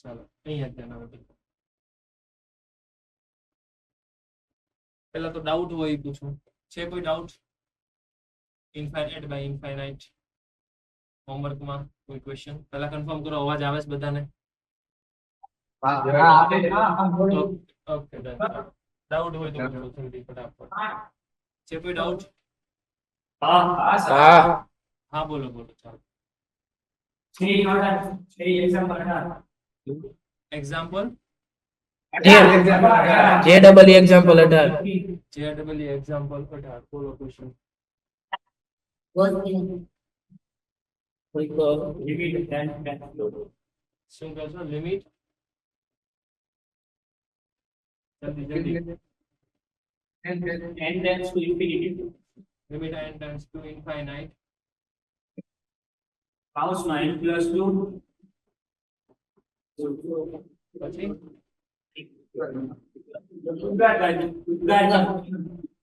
ચાલો અહીંયા ધ્યાન આવે. પેલા તો ડાઉટ હોય એ પૂછું. છે કોઈ ડાઉટ? ઇન્ફાઇનાઇટ બાય ઇન્ફાઇનાઇટ હોમવર્કમાં કોઈ ક્વેશ્ચન? પહેલા કન્ફર્મ કરો અવાજ આવે છે બધાને? Okay done. ડાઉટ હોય તો પૂછો જલ્દી ફટાફટ. છે કોઈ ડાઉટ? હા બોલો બોલો. ચાલો એક્ઝામ્પલ જે ડબલ એક્ઝામ્પલ 18 જે ડબલ એક્ઝામ્પલ 18 બોલો ક્વેશ્ચન. શું કહો છો? લિમિટ જલ્દી જલ્દી. Limit n tends to infinite પછી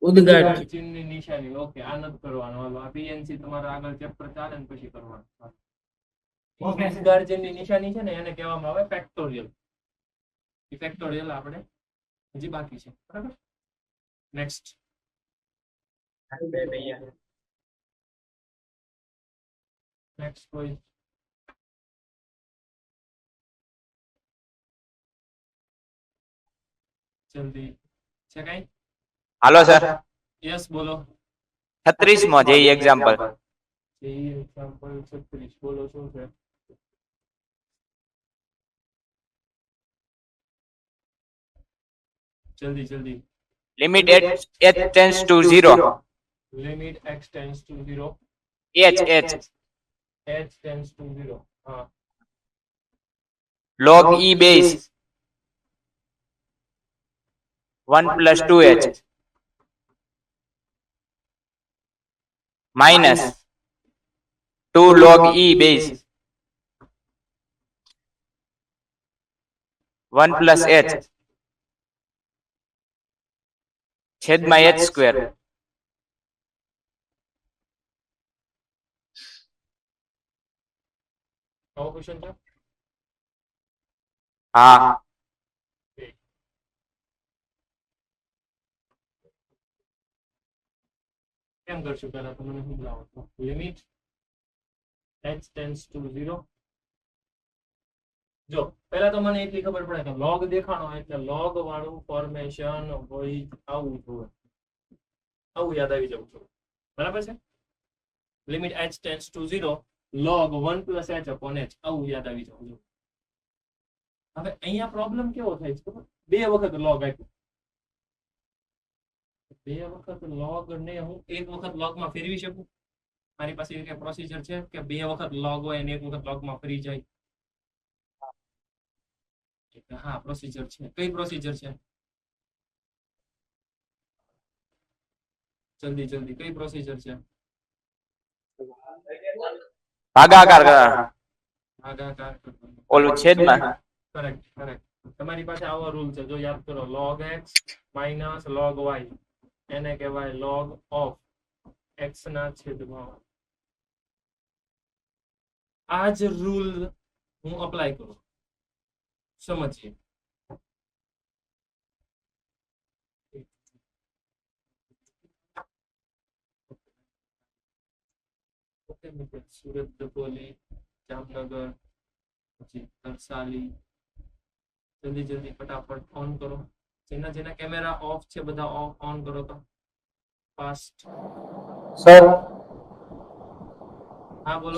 ઉદ્ગાર ચિહ્નની નિશાની. ઓકે આ નથી કરવાનું. હાલો આ પીએનસી તમારા આગળ ચેપ્ટર ચાલે ને પછી કરવાનું. ઉદ્ગાર ચિહ્નની નિશાની છે ને એને કહેવામાં આવે ફેક્ટોરિયલ. ફેક્ટોરિયલ આપણે હજી બાકી છે. બરાબર. નેક્સ્ટ નેક્સ્ટ કોઈ? જલ્દી છે કઈ? હાલો સર, યસ બોલો. 36મો જે એક્ઝામ્પલ. જે એક્ઝામ્પલ 36 બોલો શું છે? જલ્દી જલ્દી. Limit h tends to 0. Limit x tends to 0. h h tends to 0. હા. log e base 1 plus 2h minus 2 log e base 1 plus h છેદમાં h સ્ક્વેર. આવો ક્વેશ્ચન છે? હા, કેમ કરશું પહેલા તો મને સમજાવો. Limit h tends to 0. જો પહેલા તો મને એટલી ખબર પડે કે લોગ દેખાણો એટલે લોગ વાળું ફોર્મેશન હોય આવું જોઈએ. આવું યાદ આવી જવું જોઈએ. બરાબર છે? Limit h tends to 0 log 1 plus h upon h આવું યાદ આવી જવું જોઈએ. હવે અહીંયા પ્રોબ્લેમ કેવો થાય છે ખબર? બે વખત લોગ આપ્યું. બે વખત લોગ ને હું એક વખત લોગ માં ફેરવી શકું? મારી પાસે એક પ્રોસીજર છે કે બે વખત લોગ હોય અને એક વખત લોગ માં ફરી જાય? હા પ્રોસીજર છે. કઈ પ્રોસીજર છે? જલ્દી જલ્દી કઈ પ્રોસીજર છે? ભાગાકાર ભાગાકાર ઓલું છેદમાં. Correct correct. તમારી પાસે આવો રૂલ છે જો યાદ કરો. log x minus log y એને કહેવાય log of x ના છેદમાં y. આ જ રૂલ હું અપ્લાય કરું. સમજીએ. સુરત, ડભોલી, જામનગર, પછી તરસાલી. જલ્દી જલ્દી ફટાફટ ઓન કરો. જેના જેના કેમેરા ઓફ છે બધા ઓન કરો તો ફાસ્ટ. સર હા બોલો.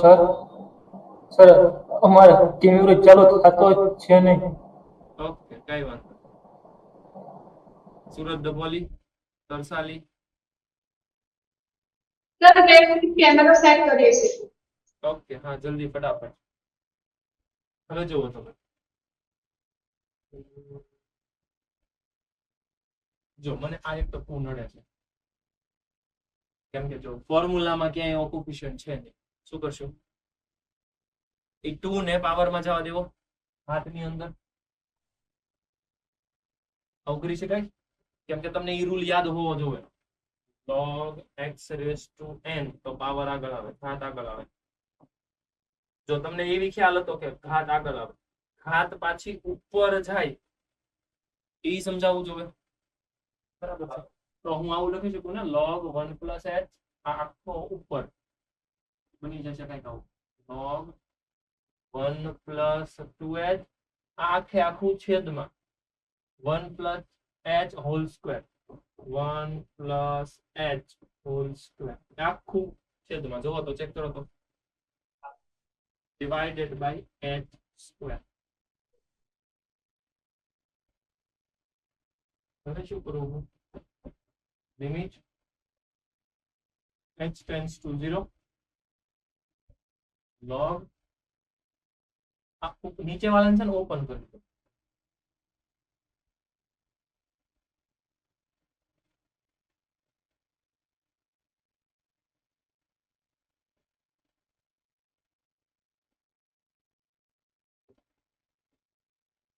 સર અમારે કેમેરો ચાલુ થતો છે નહીં. ઓકે કઈ વાંધો. સુરત, ડભોલી, તરસાલી. સર મેં કેમેરો સેટ કર્યો છે. ઓકે હા જલ્દી ફટાફટ. હવે જુઓ તમે. જો મને આ એક ટપકું નડે છે કેમ કે જો ફોર્મ્યુલામાં ક્યાંય ઓક્યુપેશન છે નહીં. શું કરશું? એ 2 ને પાવરમાં જવા દેવો હાથની અંદર. આવું કરી શકાય? કેમ કે તમને એ રૂલ યાદ હોવો જોઈએ. log x raised to n તો પાવર આગળ આવે, ઘાત આગળ આવે. જો તમને એવી ખ્યાલ હતો કે ઘાત આગળ આવે, ઘાત પાછી ઉપર જાય એ સમજાવવું જોઈએ, બરાબર છે? તો હું આવું લખી શકું ને, log 1 + h આ આખો ઉપર બની જશે કઈક આવું, log 1 + 2h આ આખે આખું છેદમાં 1 + h whole square, 1 + h whole square આખું છેદમાં જોવો તો ચેક કરો તો ડિવાઇડેડ બાય h સ્ક્વેર. હવે શું કરવું? Limit h tends to 0 log નીચે વાળાને છે ને ઓપન કરી દો.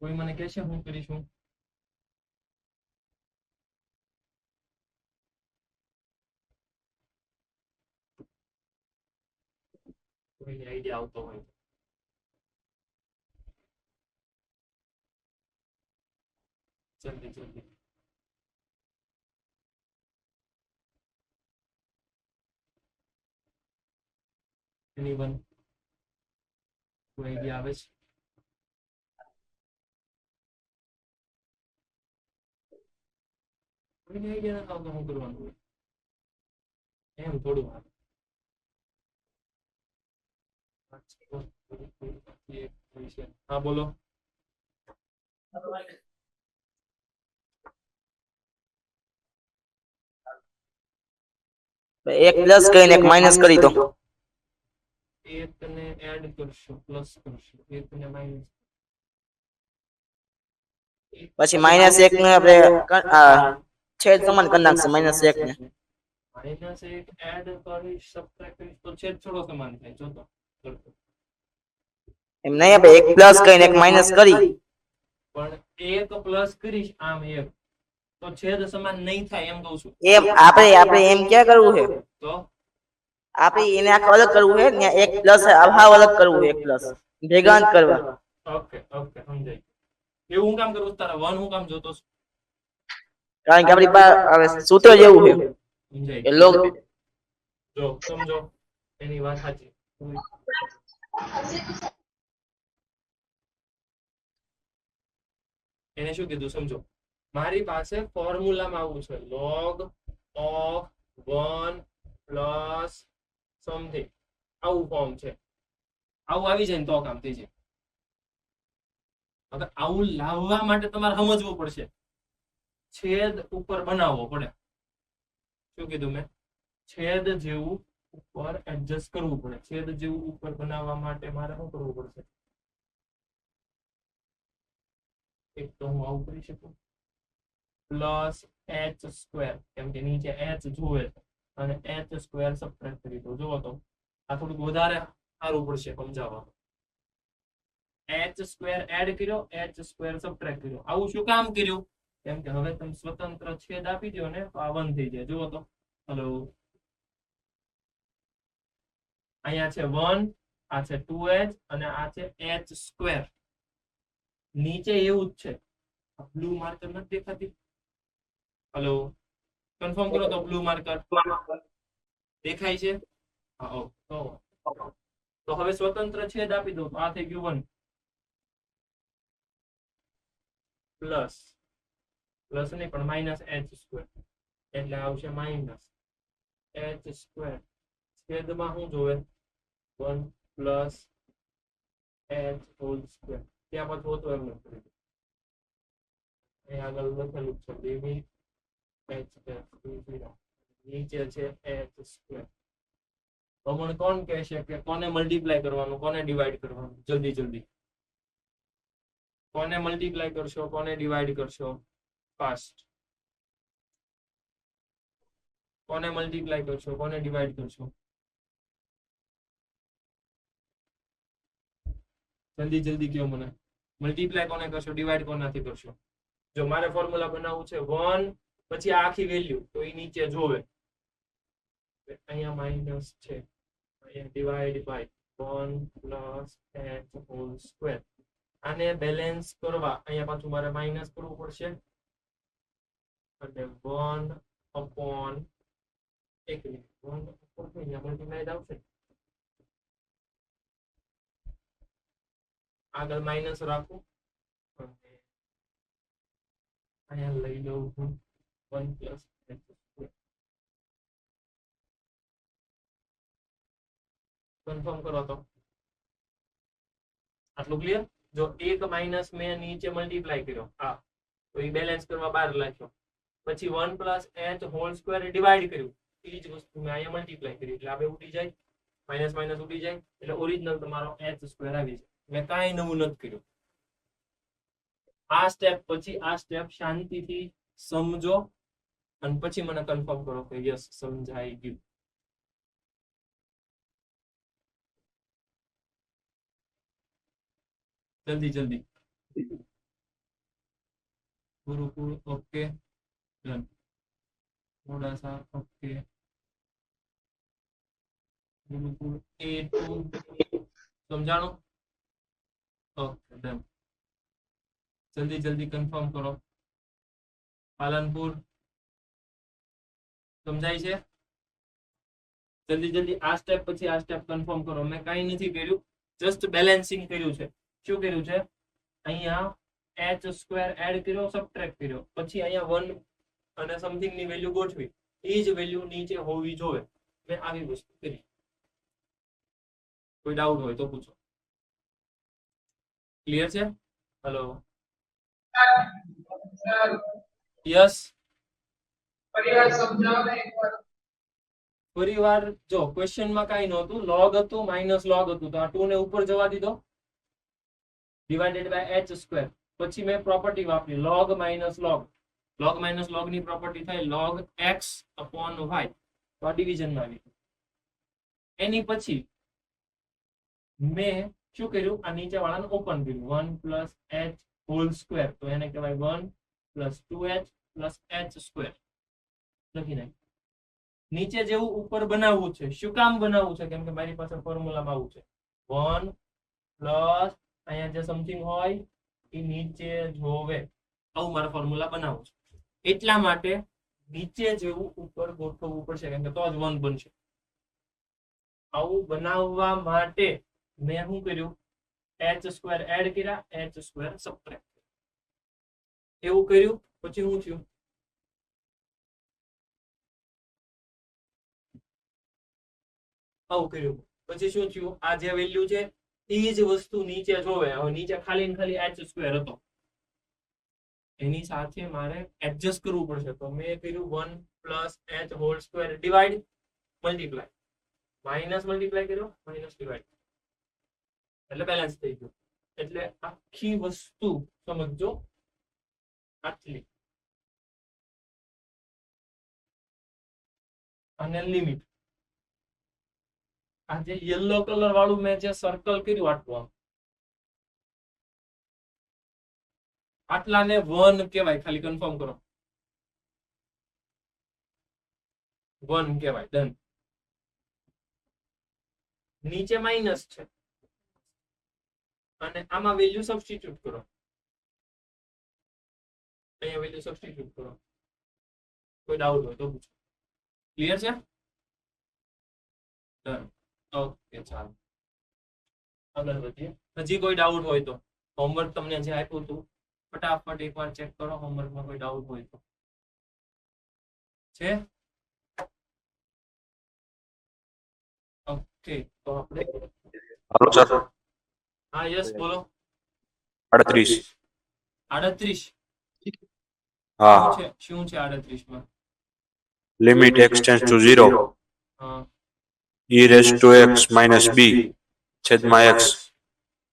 કોઈ મને કહેશે હું કરીશું? કોઈને આઈડિયા આવતો હોય જલ્દી જલ્દી. એનીવન કોઈ આઈડિયા આવે છે? કોઈને આઈડિયા નથી આવતો શું કરવાનું હોય? એમ થોડું આવે. હા બોલો. એક પ્લસ કરીને એક માઇનસ કરી દો. એકને એડ કરશો, પ્લસ કરશો, એકને માઇનસ, પછી -1 ને આપણે છેદ સમાન કરી નાખશું -1 ને. -1 એડ કરીશ, સબટ્રેક્ટ કરીશ તો છેદ થોડો સમાન થાય. જો તો એમ નહીં, આપણે એક પ્લસ કરીને એક માઇનસ કરી, પણ એક પ્લસ કરીશ આમ એક તો છેદ સમાન નહીં થાય એમ કહું છું. એમ આપણે એમ ક્યાં કરવું છે? તો આપણે એને આખું અલગ કરવું છે ને, એક પ્લસ હાવ અલગ કરવું છે, એક પ્લસ ભેગા નથી કરવા. ઓકે ઓકે સમજાય. એવું હું કામ કરું? તારા 1 હું કામ જોતો છું? કારણ કે આપણી પાસે હવે સૂત્ર જેવું છે સમજાય કે log જો સમજો એની વાત સાચી. એને શું કીધું સમજો. મારી પાસે ફોર્મ્યુલામાં આવું છે, log of 1 plus something આવું ફોર્મ છે. આવું આવી જાય ને તો કામ થઈ જાય. હવે આવું લાવવા માટે તમારે સમજવું પડશે, છેદ ઉપર બનાવવો પડે. શું કીધું મેં? છેદ જેવું ઉપર એડજસ્ટ કરવું પડે. છેદ જેવું ઉપર બનાવવા માટે મારે શું કરવું પડશે? એક તો હું આવું કરી શકું, પ્લસ h સ્ક્વેર, કેમ કે નીચે h જોવે છે અને h સ્ક્વેર સબટ્રેક્ટ કરી દો. જોવો તો આ થોડુંક વધારે સારું પડશે સમજાવવામાં. h સ્ક્વેર એડ કર્યો, h સ્ક્વેર સબટ્રેક્ટ કર્યો. આવું શું કામ કર્યું? કેમ કે હવે તમે સ્વતંત્ર છેદ આપી દો ને તો આ 1 થઈ જાય. જુઓ તો હેલો, અહીંયા છે 1, આ છે 2h અને આ છે h સ્ક્વેર. નીચે એવું જ છે. બ્લુ માર્કર નથી દેખાતી? હેલો, કન્ફર્મ કરો તો બ્લુ માર્કર દેખાય છે? હા. તો હવે સ્વતંત્ર છેદ આપી દો તો આ થઈ ગયું 1 પ્લસ પ્લસ નહીં પણ -h સ્ક્વેર, એટલે આવશે -h સ્ક્વેર. છેદમાં શું જોવે? 1 પ્લસ h હોલ સ્ક્વેર. ત્યાં પાછું હતું એમ નથી. અહીં આગળ લખેલું છે લિમિટ h ટેન્ડ્સ ટુ 0, નીચે છે h સ્ક્વેર. તો મને કોણ કહેશે કે કોને મલ્ટીપ્લાય કરવાનું, કોને ડિવાઈડ કરવાનું? જલ્દી જલ્દી કોને મલ્ટીપ્લાય કરશો, કોને ડિવાઈડ કરશો? ફાસ્ટ. કોને મલ્ટીપ્લાય કરશો, કોને ડિવાઈડ કરશો? જલ્દી જલ્દી કયો મને. મલ્ટીપ્લાય કોને કરશો, ડિવાઈડ કોનાથી કરશો? જો મારે ફોર્મ્યુલા બનાવવું છે 1 પછી આ આખી વેલ્યુ, તો એ નીચે જોવે. અહીંયા માઇનસ છે, અહીંયા divide by 1 plus h whole square. આને બેલેન્સ કરવા અહીંયા પાછું મારે માઇનસ કરવું પડશે અને 1 upon 1 અહીંયા મલ્ટીપ્લાય આવશે આગળ માઇનસ રાખું અને અહીંયા લઈ લઉં હું 1 પ્લસ કન્ફર્મ કરો તો આટલું ક્લિયર જો એક માઇનસ મેં નીચે મલ્ટીપ્લાય કર્યો હા તો એ બેલેન્સ કરવા 12 લખ્યો પછી 1 plus h whole square divide કર્યું એ જ વસ્તુ મેં અહીંયા મલ્ટીપ્લાય કરી એટલે આ બે ઉડી જાય માઇનસ માઇનસ ઉડી જાય એટલે ઓરિજિનલ તમારો h સ્ક્વેર આવી જાય મેં કાંઈ નવું નથી કર્યું આ સ્ટેપ પછી આ સ્ટેપ શાંતિથી સમજો અને પછી મને કન્ફર્મ કરો કે યસ સમજાઈ ગયું जल्दी जल्दी गुरुकुल ओके डन थोड़ा सा ओके गुरुकुल A2 समझानो ओके डन जल्दी जल्दी कंफर्म करो पालनपुर समझाई छे जल्दी जल्दी आ स्टेप પછી આ સ્ટેપ કન્ફર્મ કરો મેં કાઈ નથી કર્યું જસ્ટ બેલેન્સિંગ કર્યું છે શું કર્યું છે અહીંયા h સ્ક્વેર એડ કર્યો સબટ્રેક્ટ કર્યો પછી અહીંયા 1 અને સમથિંગ ની વેલ્યુ ગોઠવી એ જ વેલ્યુ નીચે હોવી જોઈએ મેં આવી વસ્તુ કરી કોઈ ડાઉટ હોય તો પૂછો ક્લિયર છે હેલો યસ પરિવાર જો ક્વેશ્ચન માં કાઈ નહોતું log હતું માઈનસ log હતું તો આ 2 ને ઉપર જવા દીધો divided by h square પછી મેં પ્રોપર્ટી વાપરી log minus log ની પ્રોપર્ટી થાય log x upon y તો આ ડિવિઝન માં આવી એની પછી મેં શું કર્યું આ નીચે વાળાને ઓપન કર્યું 1 h હોલ સ્ક્વેર તો એને કહેવાય 1 2h h સ્ક્વેર લખી નાખ નીચે જેવું ઉપર બનાવવું છે શું કામ બનાવવું છે કેમ કે મારી પાસે ફોર્મ્યુલામાં આવું છે 1 પ્લસ અહીંયા જે સમથિંગ હોય એ નીચે જોવે આવું મારે ફોર્મ્યુલા બનાવવું છે એટલા માટે નીચે જેવું ઉપર ગોઠવવું પડશે કેમ કે તો જ 1 બનશે આવું બનાવવા માટે મેં શું કર્યું h સ્ક્વેર એડ કર્યા h સ્ક્વેર સબટ્રેક્ટ એવું કર્યું પછી શું થયું આવું કર્યું પછી શું થયું આ જે વેલ્યુ છે એ જ વસ્તુ નીચે જોવે હવે નીચે ખાલી ને ખાલી h સ્ક્વેર હતો એની સાથે મારે એડજસ્ટ કરવું પડશે તો મેં કર્યું 1 h whole square divide multiply minus multiply કર્યો માઇનસ ડિવાઈડ એટલે બેલેન્સ થઈ ગયું એટલે આખી વસ્તુ સમજો આટલી અને લિમિટ આ જે યલો કલર વાળું મેં જે સર્કલ કર્યું આટલું આટલાને 1 કહેવાય ખાલી કન્ફર્મ કરો 1 કહેવાય ડન નીચે માઇનસ છે અને આમાં વેલ્યુ સબસ્ટિટ્યુટ કરો અહીંયા વેલ્યુ સબસ્ટિટ્યુટ કરો કોઈ ડાઉટ હોય તો પૂછો ક્લિયર છે ડન ઓકે ચાલો આગળ વધીએ હજી કોઈ ડાઉટ હોય તો હોમવર્ક તમને જે આપ્યું હતું ફટાફટ એકવાર ચેક કરો હોમવર્કમાં કોઈ ડાઉટ હોય તો છે ઓકે તો આપણે हेलो सर હા યસ બોલો 38 38 हाँ શું છે 38 માં लिमिट x टेंड्स टू 0 હા e raise to x minus b छेद में x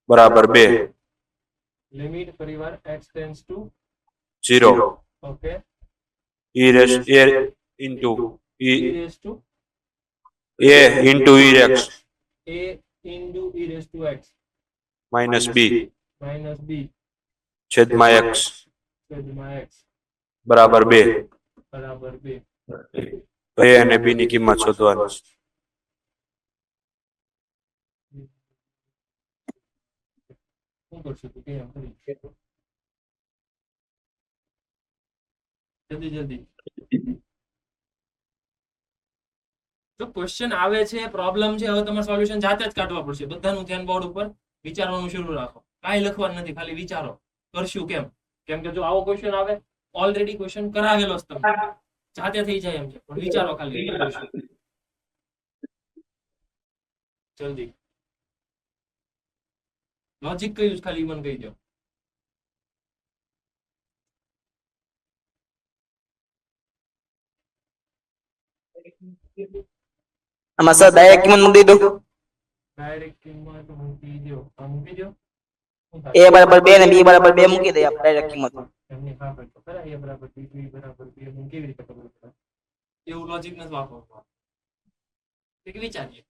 बराबर 2 લિમિટ પરિવાર x tends to 0 okay e raise a into e raised to a into e x a into e raised to x minus b minus b छेद में x છેદમાં x बराबर 2 બરાબર 2 a અને b ની કિંમત શોધવાની શું કરશું તું કે એમ કરી જલ્દી જલ્દી જો ક્વેશ્ચન આવે છે પ્રોબ્લેમ છે હવે તમારે સોલ્યુશન જાતે જ કાઢવા પડશે બધાનું ધ્યાન બોર્ડ ઉપર વિચારવાનું શરૂ રાખો કાંઈ લખવાનું નથી ખાલી વિચારો કરશું કેમ કેમ કે જો આવો ક્વેશ્ચન આવે ઓલરેડી ક્વેશ્ચન કરાવેલો જ તમે જાતે થઈ જાય એમ છે પણ વિચારો ખાલી કરશું જલ્દી લોજિક કયું છે ખાલી મને કહી દો આમાં સર ડાયરેક્ટ કિંમત મૂકી દો ડાયરેક્ટ કિંમત મૂકી દો મૂકી દો a બરાબર 2 ને b બરાબર 2 મૂકી દઈએ આપણે ડાયરેક્ટ કિંમત એમની ખબર તો ખરા a બરાબર b b બરાબર b હું કેવી રીતે ખબર પડે એવું લોજિક નથી વાપરવું એક વિચારીએ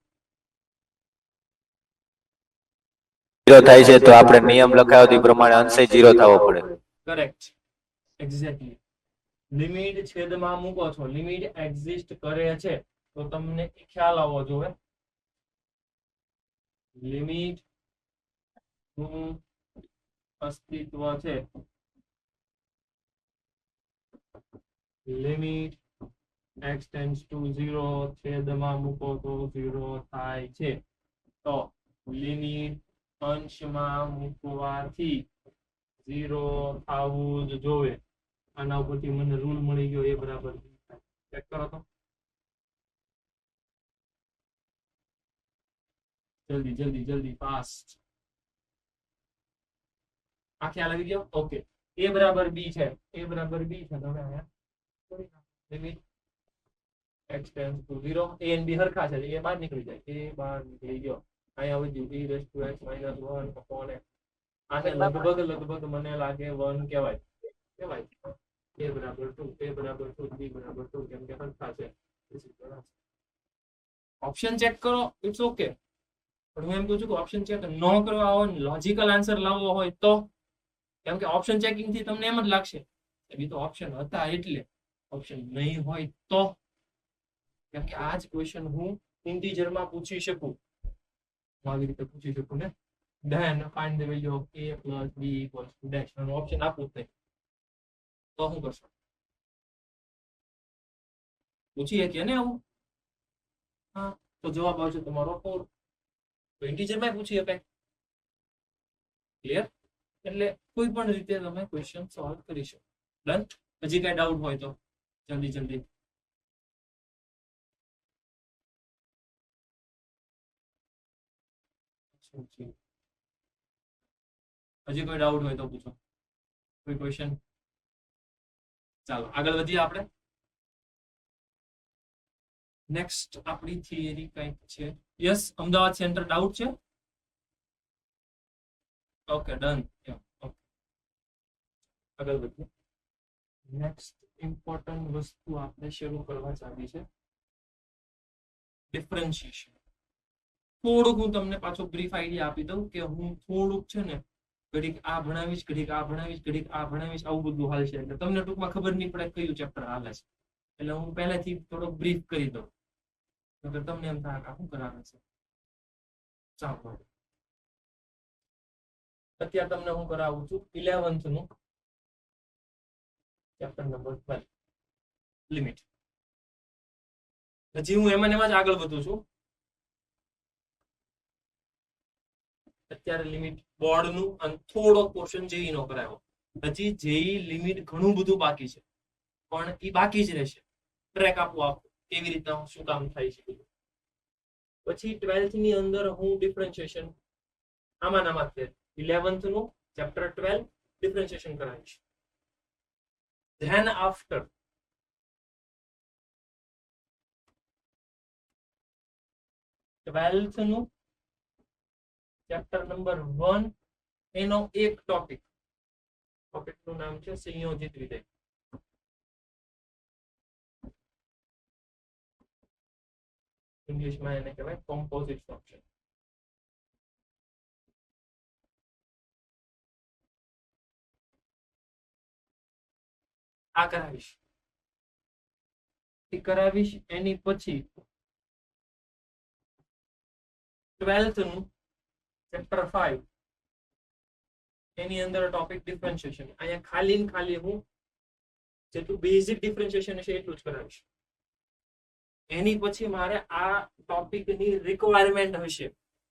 ઝીરો થાય છે તો આપણે નિયમ લખાયો તે પ્રમાણે અંશે ઝીરો થવો પડે. કરેક્ટ એક્ઝેક્ટલી લિમિટ છેદમાં મૂકો છો લિમિટ એક્ઝિસ્ટ કરે છે તો તમને ખ્યાલ આવવો જોઈએ લિમિટ નું અસ્તિત્વ છે લિમિટ x ટેન્ડ્સ ટુ 0 છેદમાં મૂકો તો 0 થાય છે તો લિમિટ અંશમાં મૂકવાથી 0 થવું જ જોઈએ આના ઉપરથી મને રૂલ મળી ગયો એ બરાબર ચેક કરો તો જલ્દી જલ્દી જલ્દી ફાસ્ટ આ ખ્યાલ આવી ગયો ઓકે a બરાબર b છે a બરાબર b છે તમે અહીંયા limit x tends to 0 a અને b હરખા છે એ બહાર નીકળી જાય એ બહાર નીકળી ગયો અહીંયા વધ્યું e raised to x minus 1 upon x આને લગભગ મને લાગે 1 કહેવાય a બરાબર 2 a બરાબર 2 b બરાબર 2 કેમ કે હરખા છે ઓપ્શન ચેક કરો ઇટ્સ ઓકે પણ હું એમ કહું છું કે ઓપ્શન ચેક ન કરવા હોય ને લોજિકલ આન્સર લાવવો હોય તો કેમ કે ઓપ્શન ચેકિંગ થી તમને એમ જ લાગશે એ તો ઓપ્શન હતા એટલે ઓપ્શન નહીં હોય તો કેમ કે આ જ ક્વેશ્ચન હું ઇન્ટીજર માં પૂછી શકું આવી રીતે પૂછી શકું ને then find the value of a plus b equals to dash અને ઓપ્શન આપું જ નહીં તો શું કરશો પૂછીએ કે ને આવું હા તો જવાબ આવશે તમારો 4 તો ઇન્ટીજર માં પૂછી શકાય ક્લિયર એટલે કોઈ પણ રીતે તમે ક્વેશ્ચન સોલ્વ કરી શકો ડન હજી કઈ ડાઉટ હોય તો જલ્દી જલ્દી હજી કોઈ ડાઉટ હોય તો પૂછો કોઈ ક્વેશ્ચન ચાલો આગળ વધીએ આપણે નેક્સ્ટ આપણી થિયરી કંઈક છે યસ અમદાવાદ સેન્ટર ડાઉટ છે ઓકે ડન ઓકે આગળ વધીએ નેક્સ્ટ ઇમ્પોર્ટન્ટ વસ્તુ આપણે શરૂ કરવા ચાલી છે ડિફરન્શિએશન થોડુંક હું તમને પાછો બ્રીફ આઈડિયા આપી દઉં કે હું થોડુંક છે ને ઘડીક આ ભણાવીશ ઘડીક આ ભણાવીશ ઘડીક આ ભણાવીશ આવું બધું હાલ છે એટલે તમને ટૂંકમાં ખબર નહીં પડે કયું ચેપ્ટર હાલે છે એટલે હું પહેલાથી થોડોક બ્રીફ કરી દઉં તો તમને એમ થાય શું કરાવે છે ચાલો અત્યારે તમને હું કરાવું છું 11th નું ચેપ્ટર નંબર 12 લિમિટ હજી હું એમાં જ આગળ વધું છું અત્યારે લિમિટ બોર્ડ નું અને થોડો પોર્શન જેઈ નો કરાયો હજી જેઈ લિમિટ ઘણું બધું બાકી છે પણ એ બાકી જ રહેશે ટ્રેક આપવું આખું કેવી રીતના શું કામ થાય છે પછી 12th ની અંદર હું ડિફરન્શિએશન આમાં છે 11th નું ચેપ્ટર 12 ડિફરન્શિએશન કરાવીશ ધેન આફ્ટર ટ્વેલ્થ નું ચેપ્ટર નંબર 1 એનો એક ટોપિક નું નામ છે સંયોજિત વિધેય ઇંગ્લિશમાં એને કહેવાય કોમ્પોઝિટ ફંક્શન આ કરાવીશ એની પછી 12th નું ચેપ્ટર 5 એની અંદર ટોપિક ડિફરન્શિએશન. અહીંયા ખાલી ને ખાલી હું જેટલું બેઝિક ડિફરન્શિએશન છે એટલું જ કરાવીશ. એની પછી મારે આ ટોપિકની રિક્વાયરમેન્ટ હશે,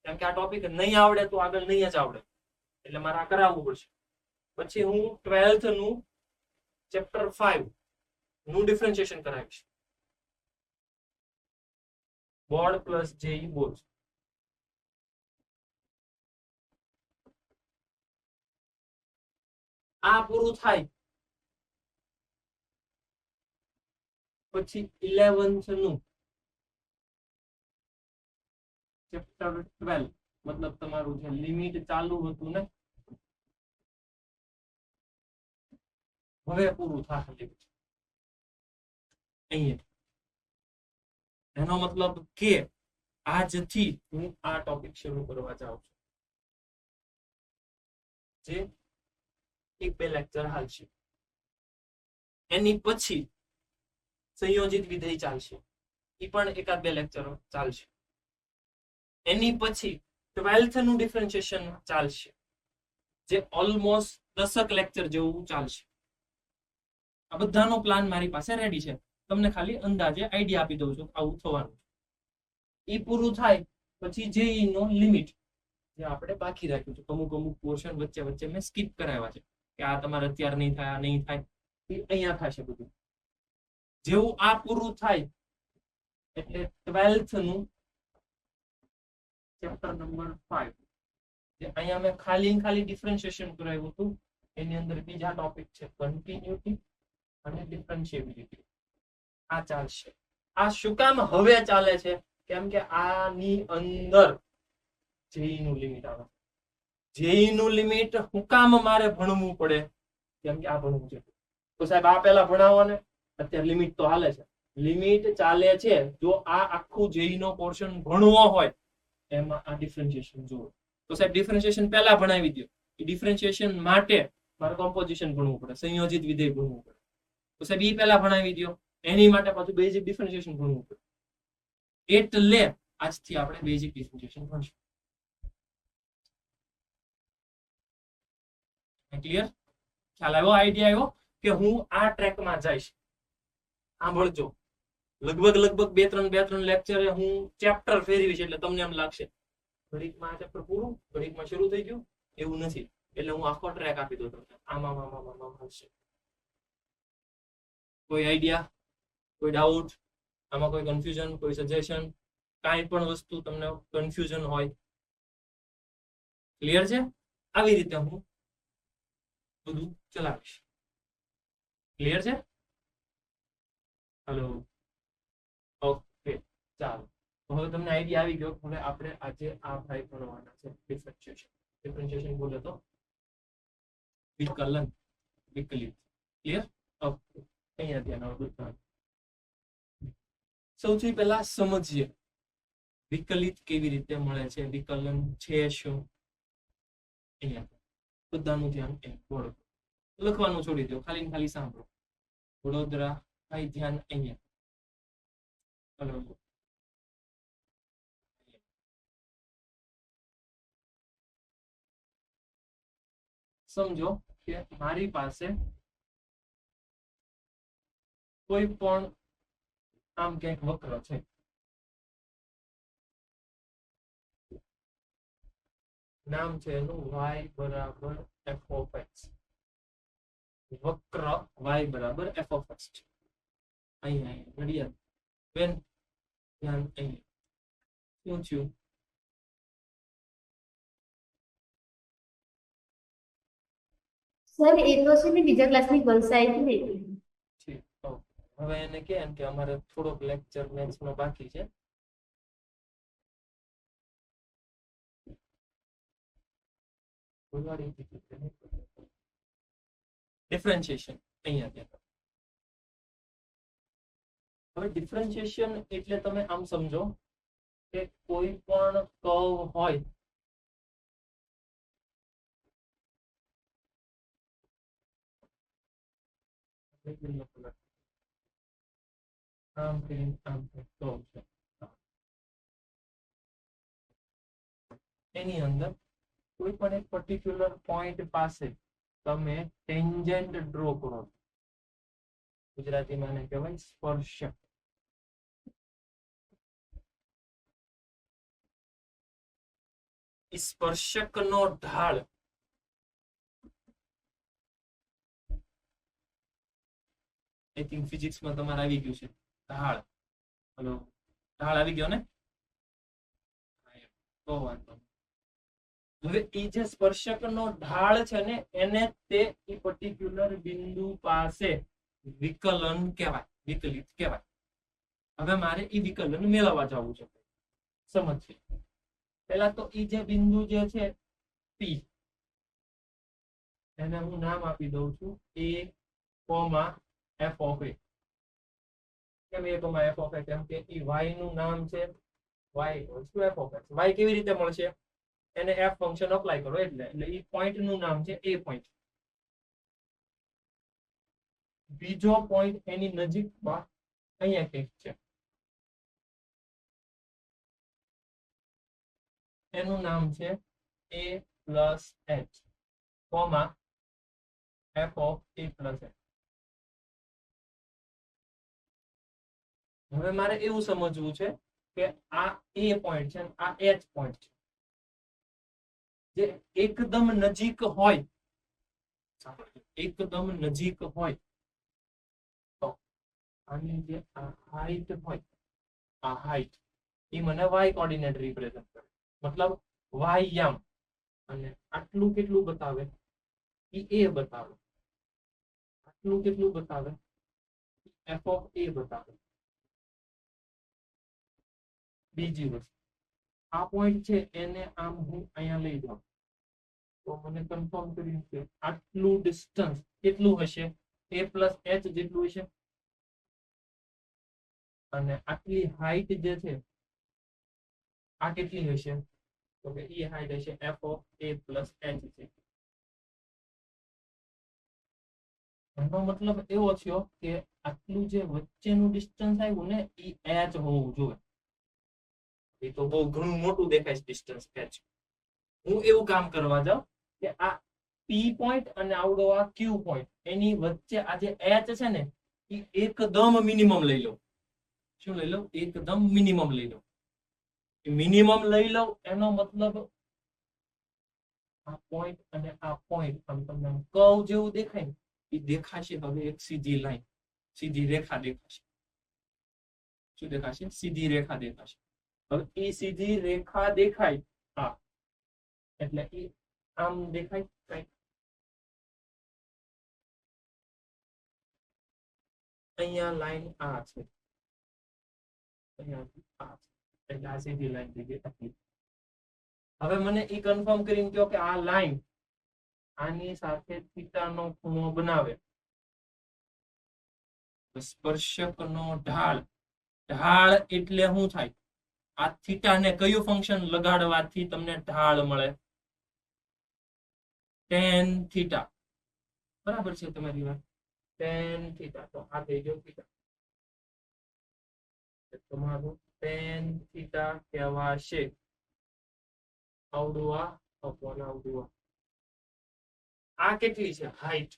કેમ કે આ ટોપિક નહીં આવડે તો આગળ નહીં જ આવડે, એટલે મારે આ કરાવવું પડશે. પછી હું 12th નું ચેપ્ટર 5 નું ડિફરન્શિએશન કરાવીશ. Board plus JEE board. આ પૂરું થાય પછી 11th નું ચેપ્ટર 12, મતલબ તમારું જે લિમિટ ચાલુ હતું ને હવે પૂરું થશે લિમિટ અહીંયા. એનો મતલબ કે આજથી હું આ ટોપિક શરૂ કરવા જાઉં છું, જે 1-2 લેક્ચર હાલશે. એની પછી સંયોજિત વિધેય ચાલશે, એ પણ 1-2 લેક્ચર ચાલશે. એની પછી 12th નું ડિફરન્શિએશન ચાલશે, જે ઓલમોસ્ટ 10 લેક્ચર જેવું ચાલશે. આ બધાનો પ્લાન મારી પાસે રેડી છે, તમને ખાલી અંદાજે આઈડિયા આપી દઉં છું આવું થવાનું. એ પૂરું થાય પછી જેઈ નો લિમિટ, જે આપણે બાકી રાખ્યું છે, અમુક પોર્શન વચ્ચે વચ્ચે મેં સ્કીપ કરાવ્યા છે કે આ તમારે અત્યારે નહીં થાય, આ નહીં થાય, એ અહીંયા થશે બધું. જેવું આ પૂરું થાય એટલે 12th નું ચેપ્ટર નંબર 5, જે અહીંયા મેં ખાલી ડિફરન્શિએશન કરાવ્યું હતું, એની અંદર બીજા ટોપિક છે કન્ટિન્યુટી અને ડિફરન્શિએબિલિટી. આ ચાલશે. આ શું કામ હવે ચાલે છે? કેમ કે આની અંદર જેઈ નું લિમિટ આવે. જેઈ નું લિમિટ હું કામ મારે ભણવું પડે? કેમ કે આ ભણવું છે. તો સાહેબ આ પહેલા ભણાવો ને, અત્યારે લિમિટ તો હાલે છે. લિમિટ ચાલે છે. જો આ આખું જેઈ નો પોર્શન ભણવો હોય એમાં આ ડિફરન્શિએશન જુઓ. તો સાહેબ ડિફરન્શિએશન પહેલા ભણાવી દો. એ ડિફરન્શિએશન માટે મારે કોમ્પોઝિશન ભણવું પડે, સંયોજિત વિધેય ભણવું પડે. તો સાહેબ એ પહેલા ભણાવી દો. એની માટે પાછું બેઝિક ડિફરન્શિએશન ભણવું પડે. એટલે આજથી આપણે બેઝિક ડિફરન્શિએશન ભણશું. ક્લિયર? ખ્યાલ આવ્યો? આઈડિયા આવ્યો કે હું આ ટ્રેકમાં જઈશ? સાંભળજો, લગભગ 2-3 લેક્ચરે હું ચેપ્ટર ફેરવીશ, એટલે તમને એમ લાગશે ઘડીકમાં આ ચેપ્ટર પૂરું, ઘડીકમાં શરૂ થઈ ગયું. એવું નથી. એટલે હું આખો ટ્રેક આપી દઉં તમને. આમાં હશે. કોઈ આઈડિયા, કોઈ ડાઉટ, આમાં કોઈ કન્ફ્યુઝન, કોઈ સજેશન, કાંઈ પણ વસ્તુ તમને કન્ફ્યુઝન હોય? ક્લિયર છે? આવી રીતે હું બધું ચલાવીશ. ક્લિયર છે? હલો, ઓકે, ચાલો. હવે તમને આઈડિયા આવી ગયો. હવે આપણે આજે આ ભાઈ ભણવાના છે ડિફરન્શિએશન. ડિફરન્શિએશન બોલે તો વિકલન, વિકલિત. ક્લિયર? ઓકે, અહીંયા ધ્યાન આવો બધા. સૌથી પહેલા સમજીએ વિકલિત કેવી રીતે મળે છે, વિકલન છે શું. અહીંયા બધાનું ધ્યાન બોલો, લખવાનું છોડી દો, ખાલી સાંભળો. વડોદરા, ભાઈ ધ્યાન અહીંયા. હલો, સમજો કે મારી પાસે કોઈ પણ આમ ક્યાંક વક્ર છે. નામ છે એનું y બરાબર f of x. વક્ર y બરાબર f of x છે. અહીંયા નડિયાદ બેન ધ્યાન અહીંયા. શું થયું? સર એ તો છે ને બીજા ક્લાસની ગર્લ્સ આવી હતી. ઠીક, ઓકે. હવે એને કે અમારે થોડોક લેક્ચર મેથ્સ નો બાકી છે. ડિફરન્શિએશન અહીંયા ત્યાં. હવે ડિફરન્શિએશન એટલે તમે આમ સમજો કે કોઈ પણ કર્વ હોય, આમ કરીને આમ કર્વ છે, એની અંદર કોઈ પણ એક પર્ટિક્યુલર પોઈન્ટ પાસે તમે ટેન્જન્ટ ડ્રો કરો છો, ગુજરાતીમાં એને કહેવાય સ્પર્શક. સ્પર્શકનો ઢાળ આઈ થિંક ફિઝિક્સમાં તમારે આવી ગયું છે ઢાળ. હલો, ઢાળ આવી ગયો ને? તો વાંધો નહીં. હવે એ જે સ્પર્શકનો ઢાળ છે ને એને તે એ પર્ટિક્યુલર બિંદુ પાસે વિકલન કહેવાય, વિકલિત કહેવાય. હવે મારે એ વિકલન મેળવવા જવું છે. સમજીએ. પહેલા તો એ જે બિંદુ જે છે પી, એને હું નામ આપી દઉં છું a, f of a. કેમ a, f of a? કેમ કે એ y નું નામ છે y f of x. y કેવી રીતે મળશે? એને f ફંક્શન અપ્લાય કરો એટલે એ પોઈન્ટ નું નામ છે a પોઈન્ટ. બીજો પોઈન્ટ એની નજીકમાં અહીંયા કંઈક છે, એનું નામ છે a plus h, f of a plus h. હવે મારે એવું સમજવું છે કે આ a પોઈન્ટ છે, આ h પોઈન્ટ છે, જે એકદમ નજીક હોય, એકદમ નજીક હોય તો આની જે આ હાઈટ હોય, આ હાઈટ એ મને y કોર્ડિનેટ રિપ્રેઝન્ટ કરે, મતલબ y યામ. અને આટલું કેટલું બતાવે? એ a બતાવે. આટલું કેટલું બતાવે? f of a બતાવે. બીજી વસ્તુ, આ પોઈન્ટ છે એને આમ હું અહીંયા લઈ જાઉં તો મને કન્ફર્મ કર્યું કે આટલું ડિસ્ટન્સ કેટલું હશે? a plus h જેટલું હશે. અને આટલી હાઈટ જે છે આ કેટલી હશે? તો કે એ હાઈટ હશે f of a plus h છે. એનો મતલબ એવો થયો કે આટલું જે વચ્ચેનું ડિસ્ટન્સ આવ્યું ને એ h હોવું જોઈએ. એ તો બહુ ઘણું મોટું દેખાય છે ડિસ્ટન્સ h. હું એવું કામ કરવા જાઉં કે આ p પોઈન્ટ અને આવડો આ q પોઈન્ટ એની વચ્ચે આ જે h છે ને એ એકદમ મિનિમમ લઈ લો. શું લઈ લો? એકદમ મિનિમમ લઈ લો. મિનિમમ લઈ લો એનો મતલબ આ પોઈન્ટ અને આ પોઈન્ટ આમ તમને કર્વ જેવું દેખાય ને એ દેખાશે હવે એક સીધી લાઈન, સીધી રેખા દેખાશે. શું દેખાશે? સીધી રેખા દેખાશે. હવે એ સીધી રેખા દેખાય આ એટલે એ આમ દેખાય કઈ અહીંયા લાઈન આ છે, અહીંયા આ છે એટલે આ સીધી લાઈન થઈ ગઈ આટલી. હવે મને એ કન્ફર્મ કરીને કહો કે આ લાઈન આની સાથે થીટાનો ખૂણો બનાવે. સ્પર્શકનો ઢાળ, ઢાળ એટલે શું થાય? આ થીટાને કયું ફંક્શન લગાડવાથી તમને ઢાળ મળે? tan theta. બરાબર છે તમારી વાત? tan theta. તો આ થઈ ગયો થીટા. તમારું tan થીટા કહેવાશે આવડું આ અપોન આવડું આ. આ કેટલી છે? હાઈટ.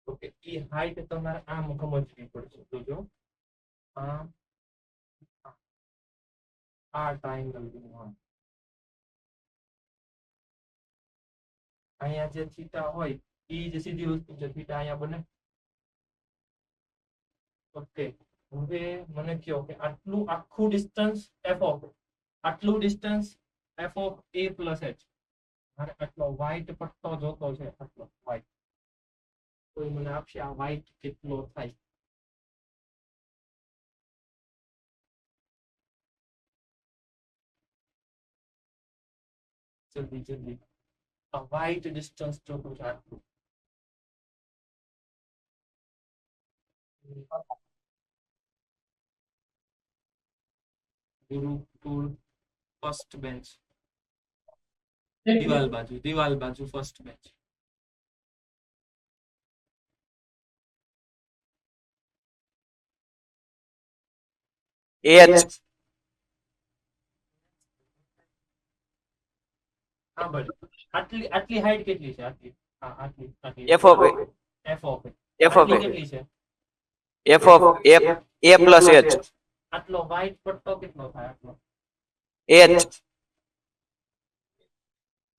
ઓકે, એ હાઈટ તમારે આમ સમજવી પડશે. જોજો આ ટ્રાયેંગલ અહીંયા જે થીટા હોય એ જે સીધી વસ્તુ છે થીટા અહીંયા બને. ઓકે, હવે મને કહો કે આટલું આખું ડિસ્ટન્સ f of, આટલું distance f of a plus h, મારે આટલો વ્હાઈટ પટ્ટો જોતો છે, આટલો વ્હાઈટ. કોઈ મને આપશે આ વ્હાઈટ કેટલો થાય? જલ્દી જલ્દી. આ વ્હાઈટ ડિસ્ટન્સ જોતું છે આટલું. ગુરુકુળ ફર્સ્ટ બેન્ચ, દિવાલ બાજુ, દિવાલ બાજુ ફર્સ્ટ બેન્ચ. h હા ભાઈ આટલી આટલી હાઈટ કેટલી છે? આટલી હા આટલી આટલી f of f of a. f of આટલી કેટલી છે? f of a plus h આટલો વ્હાઈટ પટ્ટો કેટલો થાય? આટલો h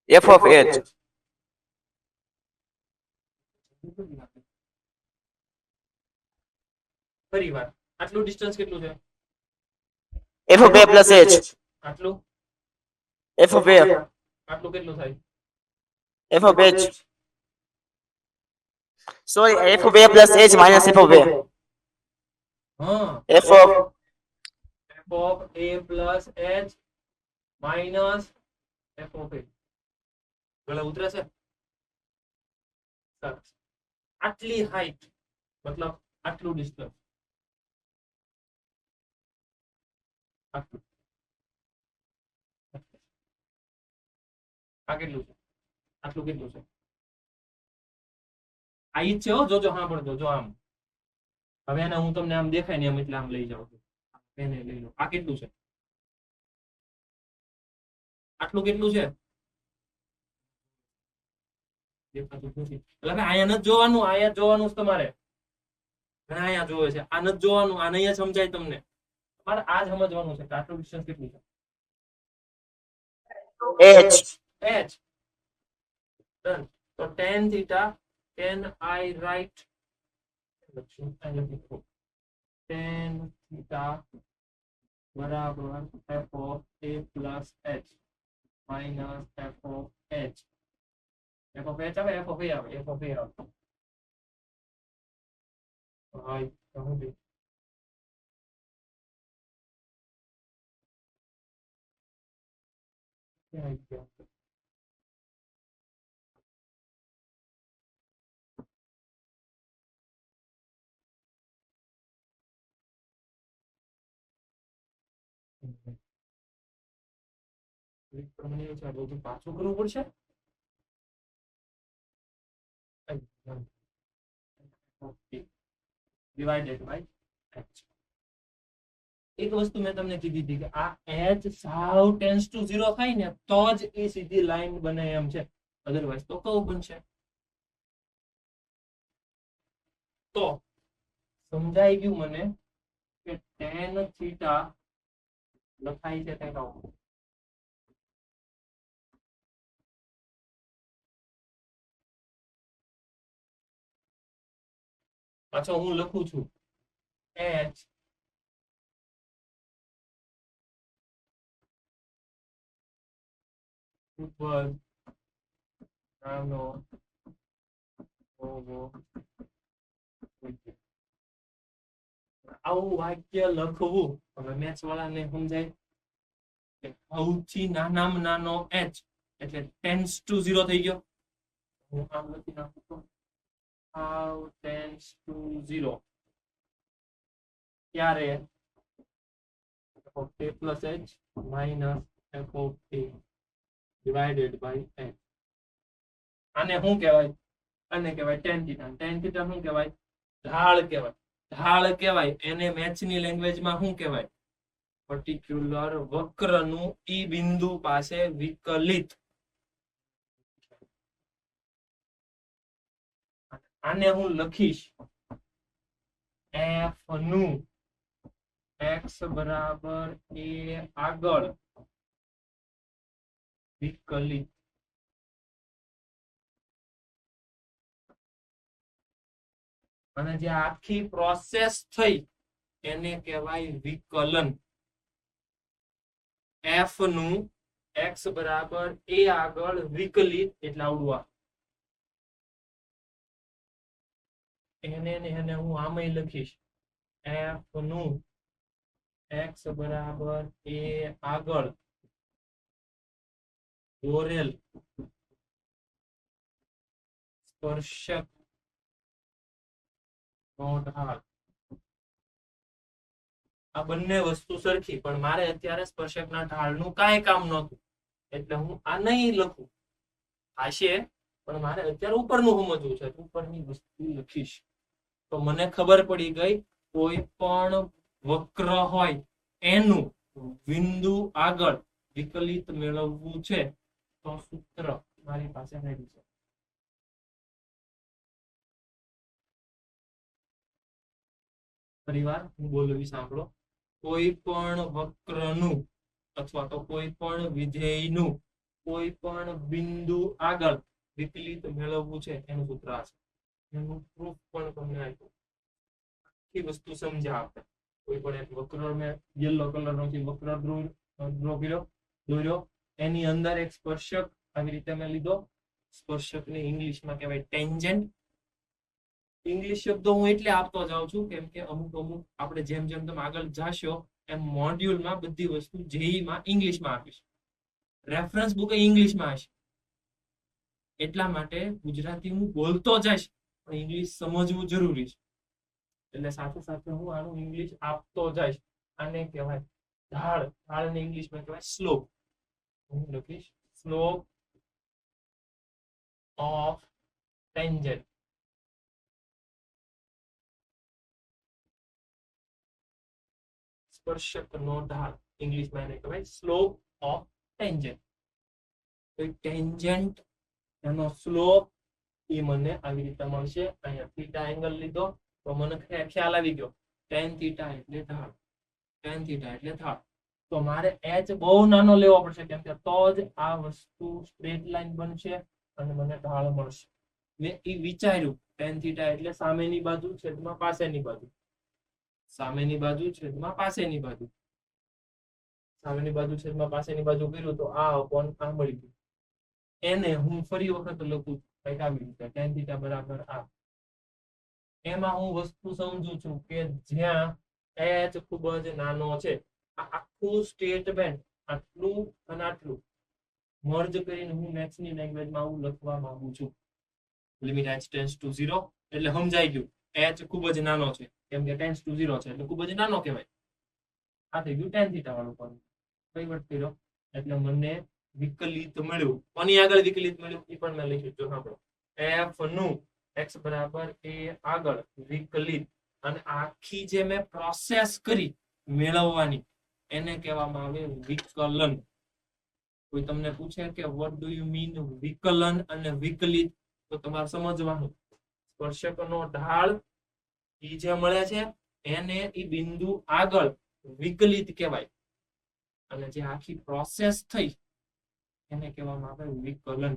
f of h ફરી વાર આટલું ડિસ્ટન્સ કેટલું છે? f of a plus h આટલું f of a આટલું કેટલું થાય? f of h sorry f of a plus h minus f of a હા f of f of a plus h minus f of a ગળે ઉતરે છે? સરસ. આટલી હાઈટ મતલબ આટલું ડિસ્ટન્સ આટલું આ કેટલું છે? આટલું કેટલું છે? આ ઈ જ છે હો. જોજો હા પડજો જો આમ હવે એને હું તમને આમ દેખાય ને એમ એટલે આમ લઈ જાઉં છું. એને લઈ લો. આ કેટલું છે? આટલું કેટલું છે? દેખાતું નથી એટલે કે અહીંયા નથી જોવાનું, અહીંયા જોવાનું છે તમારે. ઘણા અહીંયા જોવે છે, આ નથી જોવાનું, આ નહીં સમજાય તમને. તમારે આ જ સમજવાનું છે કે આટલું ડિસ્ટન્સ કેટલું છે? h h done. તો tan theta can I write tan theta બરાબર f of a plus h minus f of h. f of h આવે, f of a આવે, f of a આવે. હાય કહું દે ક્યાં ગયા? બધું પાછું કરવું પડશે. Divided by h. એક વસ્તુ મેં તમને કીધી હતી કે આ h સાવ ટેન્સ ટુ 0 થાય ને તો જ એ સીધી લાઈન બને એમ છે, અધરવાઇઝ તો કર્વ બનશે. તો સમજાઈ ગયું મને કે tan થીટા લખાય છે તેનો પાછો હું લખું છું h ઉપર નાનો હોવો જોઈએ. આવું વાક્ય લખવું હવે મેથ્સ વાળાને સમજાય કે સૌથી નાનામાં નાનો h એટલે ટેન્સ ટુ 0 થઈ ગયો. હું આમ લખી નાખું તો how tends to 0 ત્યારે f of a plus h minus f of a divided by h. આને શું કહેવાય? આને કહેવાય tan theta. tan theta શું કહેવાય? ઢાળ કહેવાય. ઢાળ કહેવાય એને મેથ્સની લેંગ્વેજમાં શું કહેવાય? પર્ટિક્યુલર વક્રનું ઈ બિંદુ પાસે વિકલિત. આને હું લખીશ f નું x બરાબર a આગળ વિકલિત. અને જે આખી પ્રોસેસ થઈ એને કહેવાય વિકલન. f નું x બરાબર a આગળ વિકલિત એટલે આવડવા એને હું આમય લખીશ f નું x બરાબર a આગળ દોરેલ સ્પર્શક નો ઢાળ. આ બંને વસ્તુ સરખી પણ મારે અત્યારે સ્પર્શકના ઢાળનું કાંઈ કામ નહોતું એટલે હું આ નહીં લખું. આશે પણ મારે અત્યારે ઉપરનું સમજવું છે, ઉપરની વસ્તુ લખીશ. તો મને ખબર પડી ગઈ કોઈ પણ વક્ર હોય એનું બિંદુ આગળ વિકલિત મેળવવું છે તો સૂત્ર મારી પાસે રેડી છે. ફરીવાર હું બોલવી સાંભળો. કોઈ પણ વક્રનું અથવા તો કોઈ પણ વિધેયનું કોઈ પણ બિંદુ આગળ વિકલિત મેળવવું છે એનું સૂત્ર આ છે. એનું પ્રૂફ પણ તમને આપ્યું. આખી વસ્તુ સમજ્યા આપણે. કોઈ પણ એક વક્ર મેં યલો કલરનો છે વક્ર ડ્રો કર્યો દોર્યો, એની અંદર એક સ્પર્શક આવી રીતે મેં લીધો. સ્પર્શકને ઇંગ્લિશમાં કહેવાય ટેન્જન્ટ. ઇંગ્લિશ શબ્દો હું એટલે આપતો જાઉં છું કેમ કે અમુક આપણે જેમ જેમ તમે આગળ જાશો એમ મોડ્યુલમાં બધી વસ્તુ જેઈમાં ઇંગ્લિશમાં આપીશ. રેફરન્સ બુક ઇંગ્લિશમાં હશે. એટલા માટે ગુજરાતી હું બોલતો જઈશ પણ ઇંગ્લિશ સમજવું જરૂરી છે. એટલે સાથે સાથે હું આનું ઇંગ્લિશ આપતો જઈશ. આને કહેવાય ઢાળ. ઢાળને ઇંગ્લિશમાં કહેવાય સ્લોપ. હું લખીશ સ્લોપ ઓફ ટેન્જન્ટ. સ્પર્શકનો ઢાળ ઇંગ્લિશમાં એને કહેવાય સ્લોપ ઓફ ટેન્જન્ટ. તો ટેન્જન્ટ એનો સ્લોપ એ મને આવી રીતે મળશે. અહીંયા થીટા એંગલ લીધો તો મને ખ્યાલ આવી ગયો. tan થીટા એટલે ઢાળ. tan થીટા એટલે ઢાળ. તો મારે h બહુ નાનો લેવો પડશે કેમ કે તો જ આ વસ્તુ સ્ટ્રેટ લાઈન બનશે અને મને ઢાળ મળશે. મેં એ વિચાર્યું tan થીટા એટલે સામેની બાજુ છેદમાં પાસેની બાજુ. સામેની બાજુ છેદમાં પાસેની બાજુ. સામેની બાજુ છેદમાં પાસેની બાજુ કર્યું તો આ અપોન આ મળી ગયું. એને હું ફરી વખત લખું કંઈક આવી રીતે tan થીટા બરાબર આ. એમાં હું વસ્તુ સમજુ છું કે જ્યાં h ખૂબ જ નાનો છે, આ આખું સ્ટેટમેન્ટ આટલું અને આટલું મર્જ કરીને હું મેથ્સની લેંગ્વેજમાં આવું લખવા માંગુ છું. લિમિટ h ટેન્ડ્સ ટુ 0 એટલે સમજાઈ ગયું h ખૂબ જ નાનો છે કેમ કે ટેન્ડ્સ ટુ 0 છે એટલે ખૂબ જ નાનો કહેવાય. આ થઈ ગયું tan થીટા વાળું પણ કઈવટ કર્યો એટલે મને વિકલિત મળ્યું. કોની આગળ વિકલિત મળ્યું એ પણ મેં લખ્યું જો સાંભળો. f નું x બરાબર a આગળ વિકલિત અને આખી જે મેં પ્રોસેસ કરી મેળવવાની એને કહેવામાં આવે વિકલન. કોઈ તમને પૂછે કે વોટ ડુ યુ મીન વિકલન અને વિકલિત તો તમારે સમજવાનું સ્પર્શકનો ઢાળ ઈ જે મળે છે એને ઈ બિંદુ આગળ વિકલિત કહેવાય અને જે આખી પ્રોસેસ થઈ એને કહેવામાં આવે વિકલન.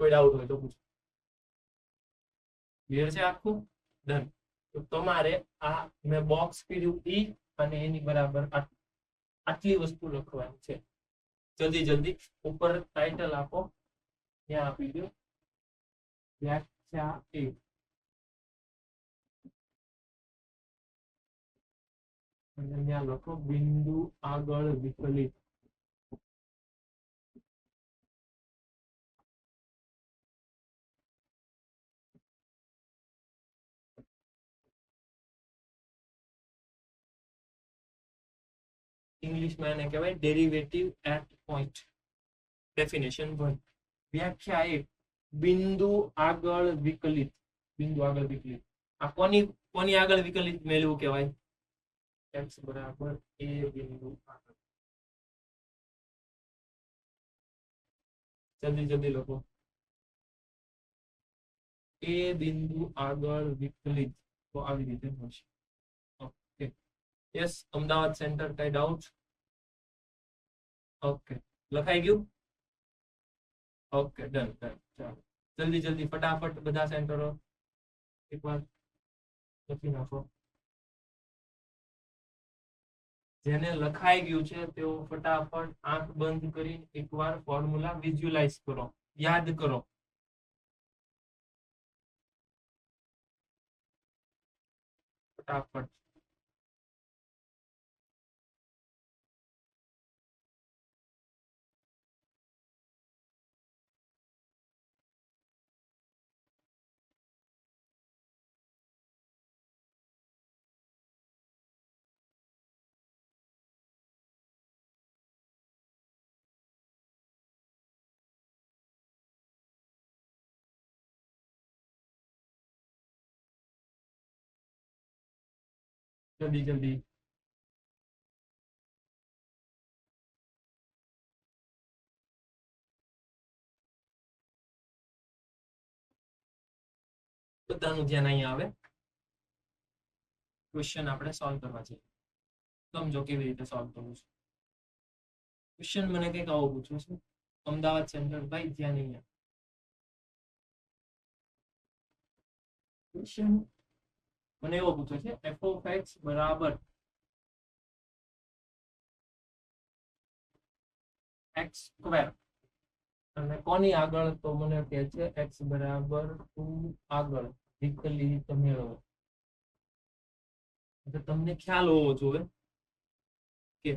કોઈ ડાઉટ હોય તો પૂછો. ક્લિયર છે આખું? ડન. તો તમારે આ મેં બોક્સ કર્યું ઈ અને એની બરાબર આટલી વસ્તુ લખવાની છે. જલ્દી જલ્દી ઉપર ટાઇટલ આપો. ત્યાં આપી દો વ્યાખ્યા એ. અને ત્યાં લખો બિંદુ આગળ વિકલિત. ઇંગ્લિશમાં એને કહેવાય ડેરિવેટિવ એટ પોઈન્ટ. ડેફિનેશન 1. વ્યાખ્યા 1. બિંદુ આગળ વિકલિત. બિંદુ આગળ વિકલિત આ કોની આગળ વિકલિત મેળવું કહેવાય? x બરાબર a બિંદુ આગળ. જલ્દી જલ્દી લખો. a બિંદુ આગળ વિકલિત તો આવી રીતે મળશે. Okay yes. અમદાવાદ સેન્ટર કઈ ડાઉટ? ઓકે લખાઈ ગયું? Okay done done. ચાલો જલ્દી જલ્દી ફટાફટ બધા સેન્ટરો એકવાર લખી નાખો. જેને લખાઈ ગયું છે તેઓ ફટાફટ આંખ બંધ કરી એકવાર ફોર્મ્યુલા વિઝ્યુઅલાઇઝ કરો, યાદ કરો. ફટાફટ. જલ્દી જલ્દી. બધાનું ધ્યાન અહીંયા આવે. ક્વેશ્ચન આપણે સોલ્વ કરવા જઈએ. સમજો કેવી રીતે સોલ્વ કરવું છે. ક્વેશ્ચન મને કંઈક આવો પૂછવું છે. અમદાવાદ સેન્ટર ભાઈ ધ્યાન અહીંયા. ક્વેશ્ચન મને એવો પૂછે છે f of x બરાબર x સ્ક્વેર અને કોની આગળ, તો મને કહે છે x બરાબર 2 આગળ વિકલિત મેળવો. એટલે તમને ખ્યાલ હોવો જોઈએ કે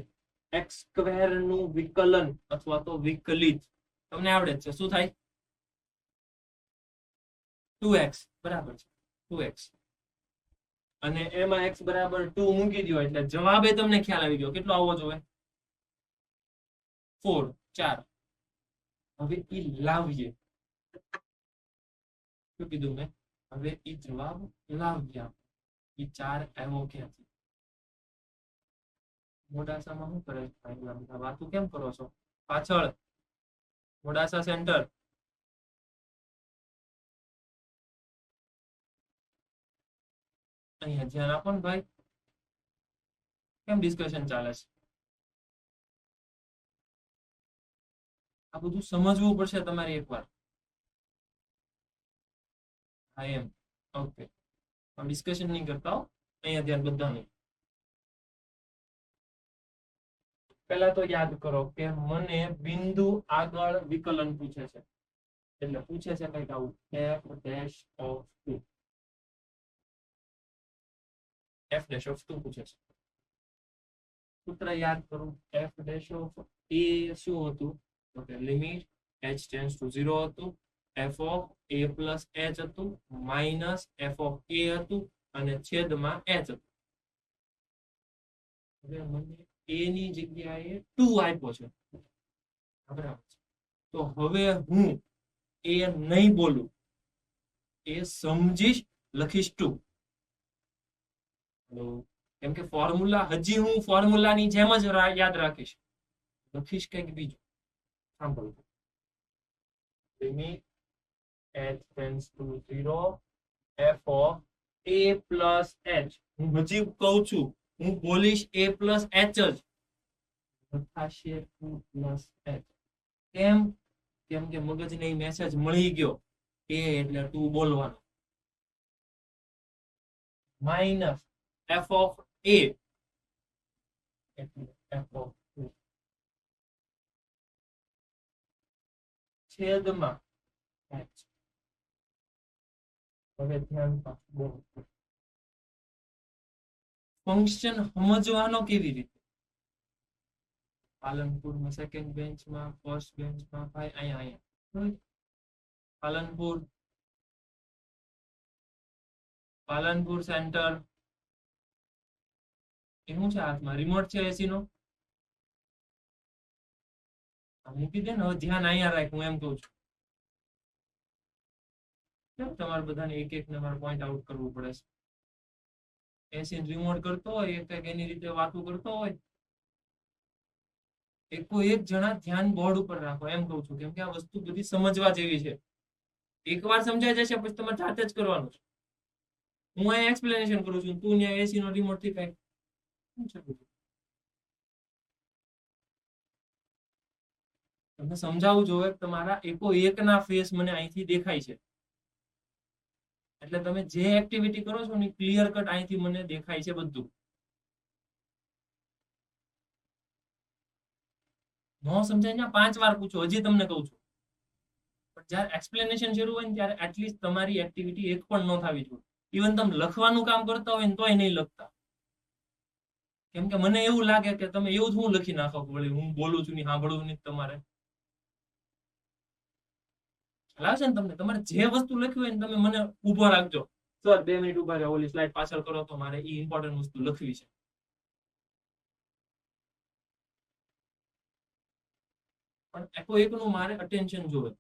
x સ્ક્વેર નું વિકલન અથવા તો વિકલિત તમને આવડે છે. શું થાય? 2x બરાબર છે 2x અને એમાં x બરાબર 2 મૂકી દો એટલે જવાબ એ તમને ખ્યાલ આવી ગયો. કેટલો આવવો જોઈએ? 4 4. હવે ઈ લાવીએ. શું કીધું મેં? હવે ઈ જવાબ લાવ્યા. ઈ 4 આવ્યો ક્યાંથી? મોડાસામાં શું કરે છે ભાઈ? વાતો કેમ કરો છો? પાછળ મોડાસા સેન્ટર. અહીંયા ધ્યાન આપો ને ભાઈ. કેમ ડિસ્કશન ચાલે છે? આ બધું સમજવું પડશે તમારે એકવાર. હા એમ ઓકે. ડિસ્કશન નહીં કરતા હો. અહીંયા ધ્યાન બધાને. પહેલા તો યાદ કરો કે મને બિંદુ આગળ વિકલન પૂછે છે. એટલે પૂછે છે કંઈક આવું f dash of 2. f dash of 2 પૂછે છે. સૂત્ર યાદ કરું. f dash of a શું હતું? તો કે લિમિટ h tends to 0 હતું. f of a plus h હતું માઇનસ f of a હતું અને છેદમાં h હતું. હવે મને a ની જગ્યાએ 2 આપ્યો છે. બરાબર છે. તો હવે હું a નહીં બોલું, એ સમજીશ, લખીશ 2. કેમ કે ફોર્મ્યુલા હજી હું ફોર્મ્યુલાની જેમ જ યાદ રાખીશ. લખીશ કંઈક બીજું. સાંભળો. Limit h tends to 0 f of a plus h. હું હજી કહું છું, હું બોલીશ a plus h જ. લખાશે 2 plus h. કેમ? કેમ કે મગજને મેસેજ મળી ગયો a એટલે 2 બોલવાનો. માઇનસ f of a એટલે f of 2 છેદમાં h. હવે ધ્યાન આપો. ફંક્શન સમજવાનો કેવી રીતે? પાલનપુરમાં સેકન્ડ બેન્ચમાં, ફર્સ્ટ બેન્ચમાં, ભાઈ અહીંયા પાલનપુર સેન્ટર. શું છે હાથમાં? રિમોટ છે એસી નો. મૂકી દે ને. હવે ધ્યાન અહીંયા રાખ. હું એમ કહું છું કેમ તમારે બધાને એક એક ને મારે પોઈન્ટ આઉટ કરવું પડે છે? એસી રિમોટ કરતો હોય, એક એની રીતે વાતો કરતો હોય. એક જણા ધ્યાન બોર્ડ ઉપર રાખો એમ કહું છું. કેમ કે આ વસ્તુ બધી સમજવા જેવી છે. એકવાર સમજાઈ જશે પછી તમારે જાતે જ કરવાનું છે. હું અહીંયા એક્સપ્લેનેશન કરું છું, તું ત્યાં એસી નો રિમોટ થી કઈ તમને સમજાવવું જોઈએ. તમારા એક ના ફેસ મને અહીંથી દેખાય છે. એટલે તમે જે એક્ટિવિટી કરો છો ને ક્લિયર કટ અહીંથી મને દેખાય છે બધું. નો સમજાય ને 5 વાર પૂછો. હજી તમને કહું છું, પણ જયારે એક્સપ્લેનેશન શરૂ હોય ને ત્યારે એટલીસ્ટ તમારી એક્ટિવિટી એક પણ ન થવી જોઈએ. ઇવન તમે લખવાનું કામ કરતા હોય ને તોય નહીં લખતા. કેમ કે મને એવું લાગે કે તમે એવું જ હું લખી નાખો. વળી હું બોલું છું ને સાંભળવું નહીં તમારે. લાવશે ને તમને. તમારે જે વસ્તુ લખ્યું હોય ને તમે મને ઉભો રાખજો. સર 2 મિનિટ ઉભા રહો, ઓલી સ્લાઇડ પાછળ કરો તો મારે ઈ ઇમ્પોર્ટન્ટ વસ્તુ લખવી છે. પણ એક નું મારે અટેન્શન જોવે.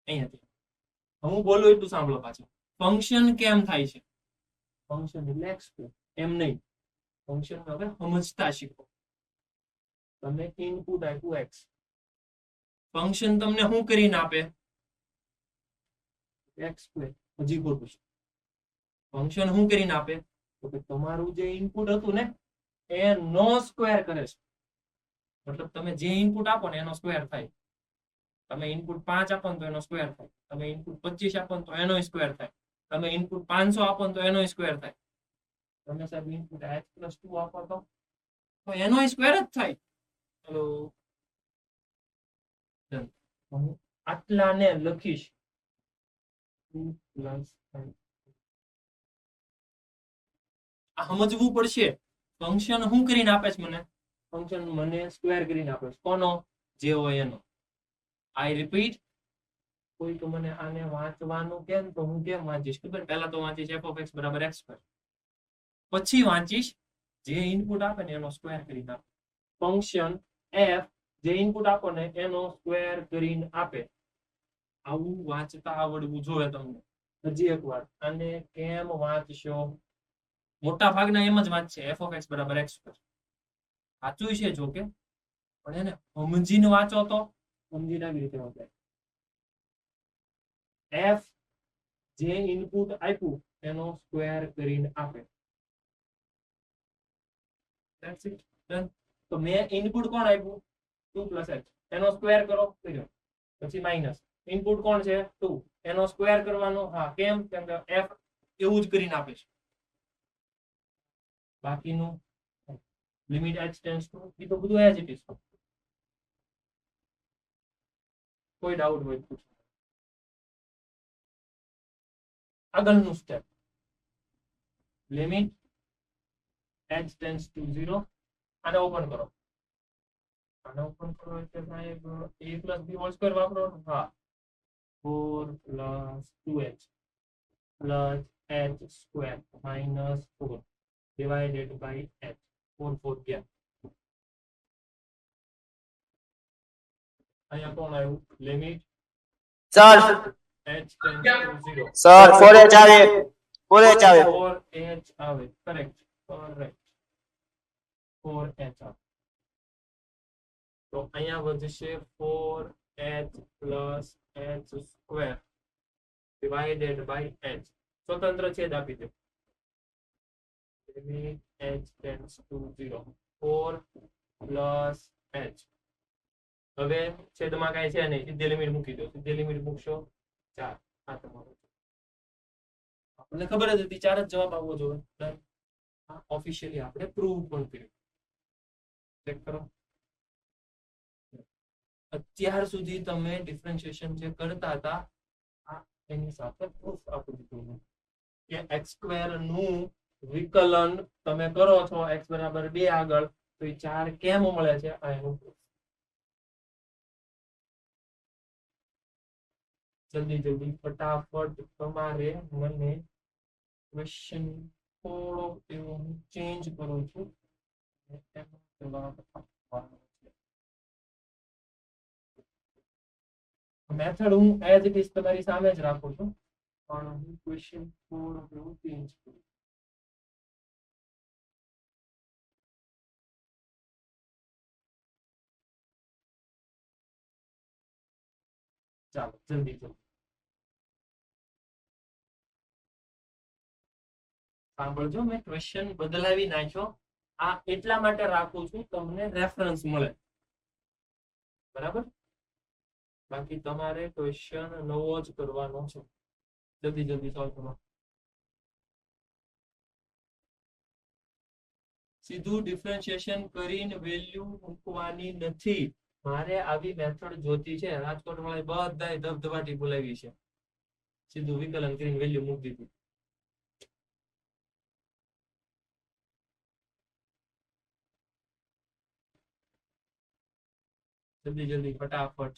અહીંયાથી હું બોલું એટલું સાંભળો પાછું. ફંક્શન કેમ થાય છે? ફંક્શન એટલે x2 એમ નહીં. ફંક્શન હવે સમજતા શીખો. તમે ઇનપુટ આપ્યું x, ફંક્શન તમને શું કરીને આપે? x square. હજી ખોટું છે. ફંક્શન શું કરીને આપે? તો કે તમારું જે ઇનપુટ હતું ને એનો સ્ક્વેર કરે છે. મતલબ તમે જે ઇનપુટ આપો ને એનો સ્ક્વેર થાય. તમે ઇનપુટ 5 આપો ને તો એનો સ્ક્વેર થાય. તમે ઇનપુટ 25 આપો ને તો એનો સ્ક્વેર થાય. તમે ઇનપુટ 500 આપો ને તો એનો સ્ક્વેર થાય. તમે સાહેબ ઇનપુટ h+2 આપો તો એનો સ્ક્વેર જ થાય. ચલો હું આટલાને લખીશ 2 + 5. આ સમજવું પડશે. ફંક્શન શું કરીને આપે છે મને? ફંક્શન મને સ્ક્વેર કરીને આપે છે. કોનો? જે હોય એનો. આઈ રિપીટ. કોઈ તો મને આને વાંચવાનું કેમ તો હું કેમ વાંચીશ ખબર? પહેલા તો વાંચીશ f(x) = x². પછી વાંચીશ જે ઇનપુટ આપે ને એનો સ્ક્વેર કરીને આપે. ફંક્શન f જે ઇનપુટ આપો ને એનો સ્ક્વેર કરીને આપે. આવું વાંચતા આવડવું જોઈએ તમને. હજી એકવાર આને કેમ વાંચશો? મોટા ભાગના એમ જ વાંચશે f(x) = x². સાચું છે જો કે, પણ એને સમજીને વાંચો તો સમજીને આવી રીતે વાંચાય. f જે ઇનપુટ આપ્યું એનો સ્ક્વેર કરીને આપે. That's it. Done. તો મેં ઇનપુટ કોણ આપ્યું? 2 + x. એનો સ્ક્વેર કરો કર્યો. પછી માઈનસ. ઇનપુટ કોણ છે? 2. એનો સ્ક્વેર કરવાનો. હા કેમ? કેમ કે f એવું જ કરીને આપે છે. બાકીનું લિમિટ h ટેન્ડ્સ ટુ એ તો બધું એઝ ઇટ ઇઝ. કોઈ ડાઉટ હોય પૂછો. આગળનું step limit h tends to 0. આને ઓપન કરો. આને ઓપન કરો એટલે સાહેબ a + b હોલ સ્ક્વેર વાપરો. હા 4 + 2h + h² - 4 divided by h. 4 4 ગયા. અહીંયા કોણ આવ્યું? Limit sir h tends to 0. Sir 4h આવે 4h આવે 4h આવે. કરેક્ટ. 4h આવે. તો અહીંયા વધશે 4h + h² divided by h. સ્વતંત્ર છેદ આપી દો. Limit h tends to 0. 4 + h. હવે છેદમાં કાંઈ છે નહીં. સીધી લિમિટ મૂકી દો. સીધી લિમિટ મૂકશો 4. આ તમારો આપણને ખબર જ હતી 4 જ જવાબ આવવો જોઈએ. ઓફિશિયલી આપણે પ્રૂવ પણ કર્યું. ચેક કરો. અત્યાર સુધી તમે ડિફરન્શિએશન જે કરતા હતા એની સાથે પ્રૂફ આપી દીધું કે x² નું વિકલન તમે કરો છો x = 2 આગળ તો એ 4 કેમ મળે છે? આ એનું પ્રૂફ. જલ્દી જલ્દી ફટાફટ તમારે મને ક્વેશ્ચન થોડો એવો હું ચેન્જ કરું છું. મેથડ હું એઝ ઇટ ઇઝ તમારી સામે જ રાખું છું, પણ હું ક્વેશ્ચન થોડો એવો ચેન્જ કરું. ચાલો જલ્દી જલ્દી સાંભળજો. મેં ક્વેશ્ચન બદલાવી નાખ્યો. આ એટલા માટે રાખું છું તમને રેફરન્સ મળે. બરાબર? બાકી તમારે ક્વેશ્ચન નવો જ કરવાનો છે. જલ્દી જલ્દી સોલ્વ કરો. સીધું ડિફરન્શિએશન કરીને વેલ્યુ મૂકવાની નથી. મારે આવી મેથડ જોતી છે. રાજકોટ વાળા બધાય ધબધબાટી બોલાવી છે. સીધું વિકલન કરીને વેલ્યુ મૂકી દીધી. જલ્દી જલ્દી ફટાફટ.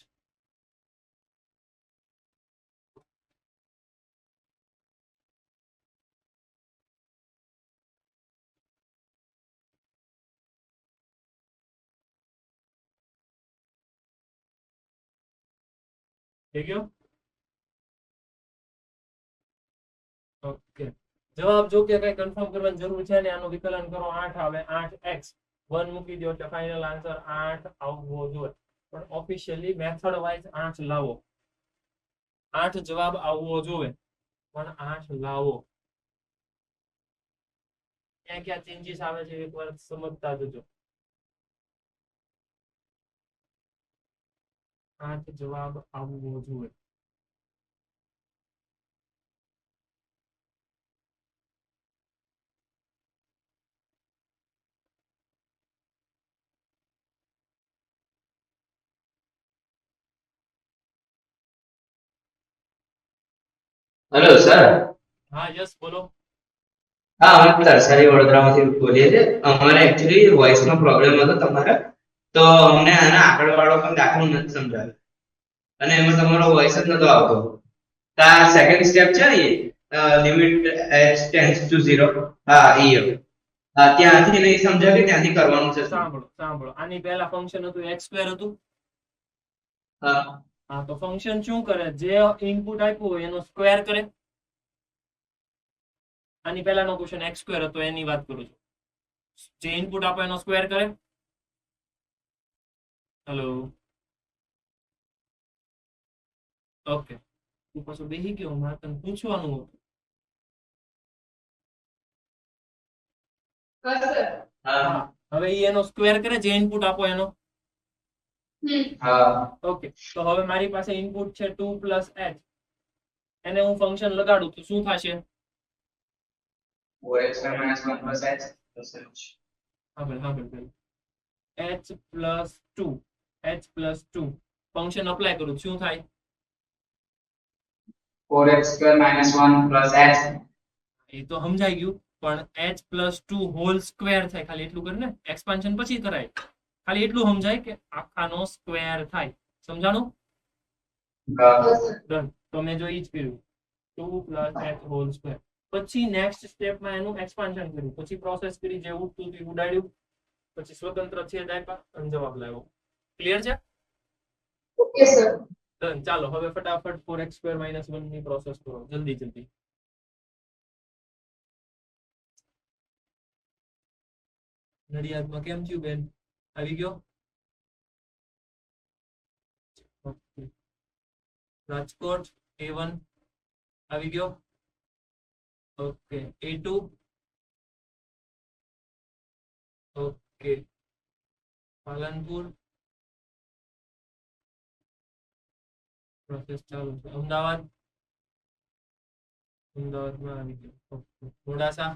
થઈ ગયો? ઓકે. જવાબ જો કે કઈ કન્ફર્મ કરવાની જરૂર છે ને. આનું વિકલન કરો 8 આવે 8x 1 મૂકી દો એટલે ફાઇનલ આન્સર 8 આવવો જોઈએ. પણ ઓફિશિયલી મેથડ વાઇઝ 8 લાવો. 8 જવાબ આવવો જોઈએ, પણ 8 લાવો. ક્યાં ક્યાં ચેન્જીસ આવે છે એકવાર સમજતા જજો. 8 જવાબ આવવો જોઈએ. Hello sir. હા યસ બોલો. હા, અમે તરસારી વડોદરામાંથી બોલીએ છીએ. અમારે એકચ્યુઅલી વોઇસનો પ્રોબ્લેમ હતો તમારા, તો અમને આના આંકડાવાળો પણ દાખલો નથી સમજાયો અને એમાં તમારો વોઇસ જ નતો આવતો. આ સેકન્ડ સ્ટેપ છે ને, લિમિટ h ટેન્ડ્સ ટુ 0. હા હા, ત્યાંથી નહીં સમજાય કે ત્યાંથી કરવાનું છે. સાંભળો સાંભળો, આની પહેલા ફંક્શન હતું x² હતું. હા હા, તો ફંક્શન શું કરે? જે ઇનપુટ આપ્યું હોય એનો સ્ક્વેર કરે. આની પહેલાનો ક્વેશ્ચન x² હતો એની વાત કરું છું. જે ઇનપુટ આપો એનો સ્ક્વેર કરે. Hello, okay. તું પાછું બેસી ગયો, મારે તને પૂછવાનું હતું. બસ સર. હા હવે ઈ એનો સ્ક્વેર કરે જે ઇનપુટ આપો એનો. હા ઓકે, તો હવે મારી પાસે ઇનપુટ છે 2 + h. એને હું ફંક્શન લગાડું તો શું થશે? 4x² - 1 + h. હા ભાઈ, h + 2 ફંક્શન અપ્લાય કરું શું થાય? 4x² - 1 + h. એ તો સમજાઈ ગયું, પણ h + 2 હોલ સ્ક્વેર થાય. ખાલી એટલું કર ને, એક્સપાન્શન પછી કરાય. ખાલી એટલું સમજાય કે આખાનો સ્ક્વેર થાય. સમજાણું? ડન. તો મેં જો ઈ જ કર્યું, 2 + h હોલ સ્ક્વેર. પછી નેક્સ્ટ સ્ટેપમાં એનું એક્સપાન્શન કર્યું, પછી પ્રોસેસ કરી, જે ઉડતું હતું ઉડાડ્યું, પછી સ્વતંત્ર છેદ આપ્યા અને જવાબ લાવ્યો. ક્લિયર છે? Okay sir. ડન. ચાલો હવે ફટાફટ 4x² - 1 ની પ્રોસેસ કરો, જલ્દી જલ્દી. નડિયાદમાં કેમ થયું બેન? આવી ગયો? Okay. રાજકોટ A1 આવી ગયો? Okay. A2 okay. Palanpur process ચાલુ છે. અમદાવાદમાં આવી ગયો. Okay. Modasa,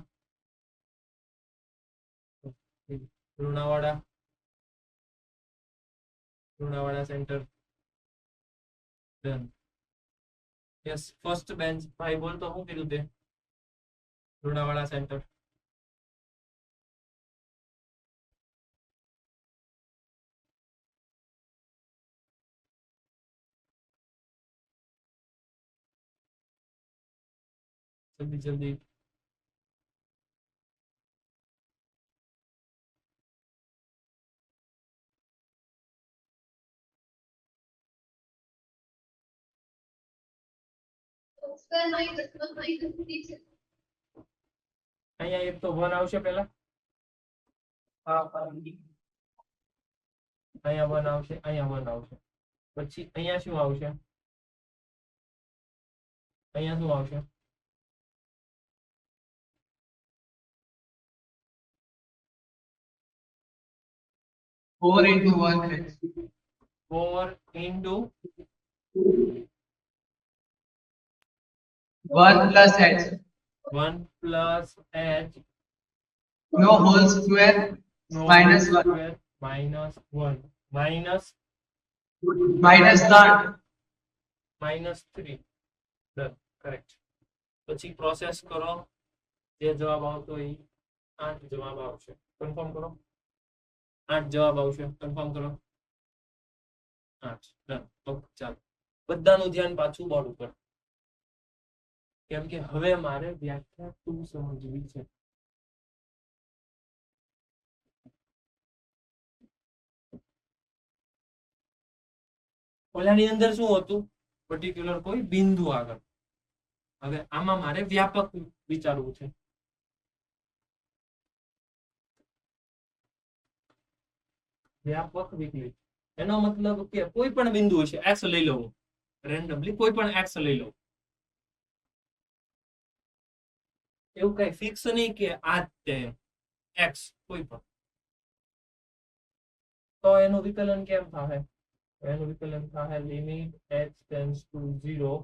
Lunawada centre. Done. Yes, first bench. ભાઈ બોલ તો શું કીધું તે? લુણાવાડા સેન્ટર. જલ્દી જલ્દી. અહીંયા એક તો 1 આવશે પહેલા. અહીંયા 1 આવશે, અહીંયા 1 આવશે. પછી અહીંયા શું આવશે? અહીંયા શું આવશે? Four into 1 h. 4 into 1 plus h. 1 plus h. No whole square. No Minus whole 1. square, minus 1 minus -3. Done. Correct. પછી પ્રોસેસ કરો, જે જવાબ આવતો હોય 8 જવાબ આવશે. કન્ફર્મ કરો. 8 જવાબ આવશે. કન્ફર્મ કરો. 8. ડન. ઓકે, ચાલો. બધાનું ધ્યાન પાછું બોર્ડ ઉપર, કેમ કે હવે મારે વ્યાખ્યા 2 સમજવી છે. ઓલાની અંદર શું હતું? પર્ટિક્યુલર કોઈ બિંદુ આગળ. હવે આમાં મારે વ્યાપક વિચારવું છે. વ્યાપક વિકલિત. એનો મતલબ કે કોઈ પણ બિંદુ છે x લઈ લઉં રેન્ડમલી, કોઈ પણ x લઈ લઉં, એવું કઈ ફિક્સ નહીં કે આ જ તે x કોઈ પણ, તો એનું વિકલન કેમ થાય? એનું વિકલન થાય limit h tends to 0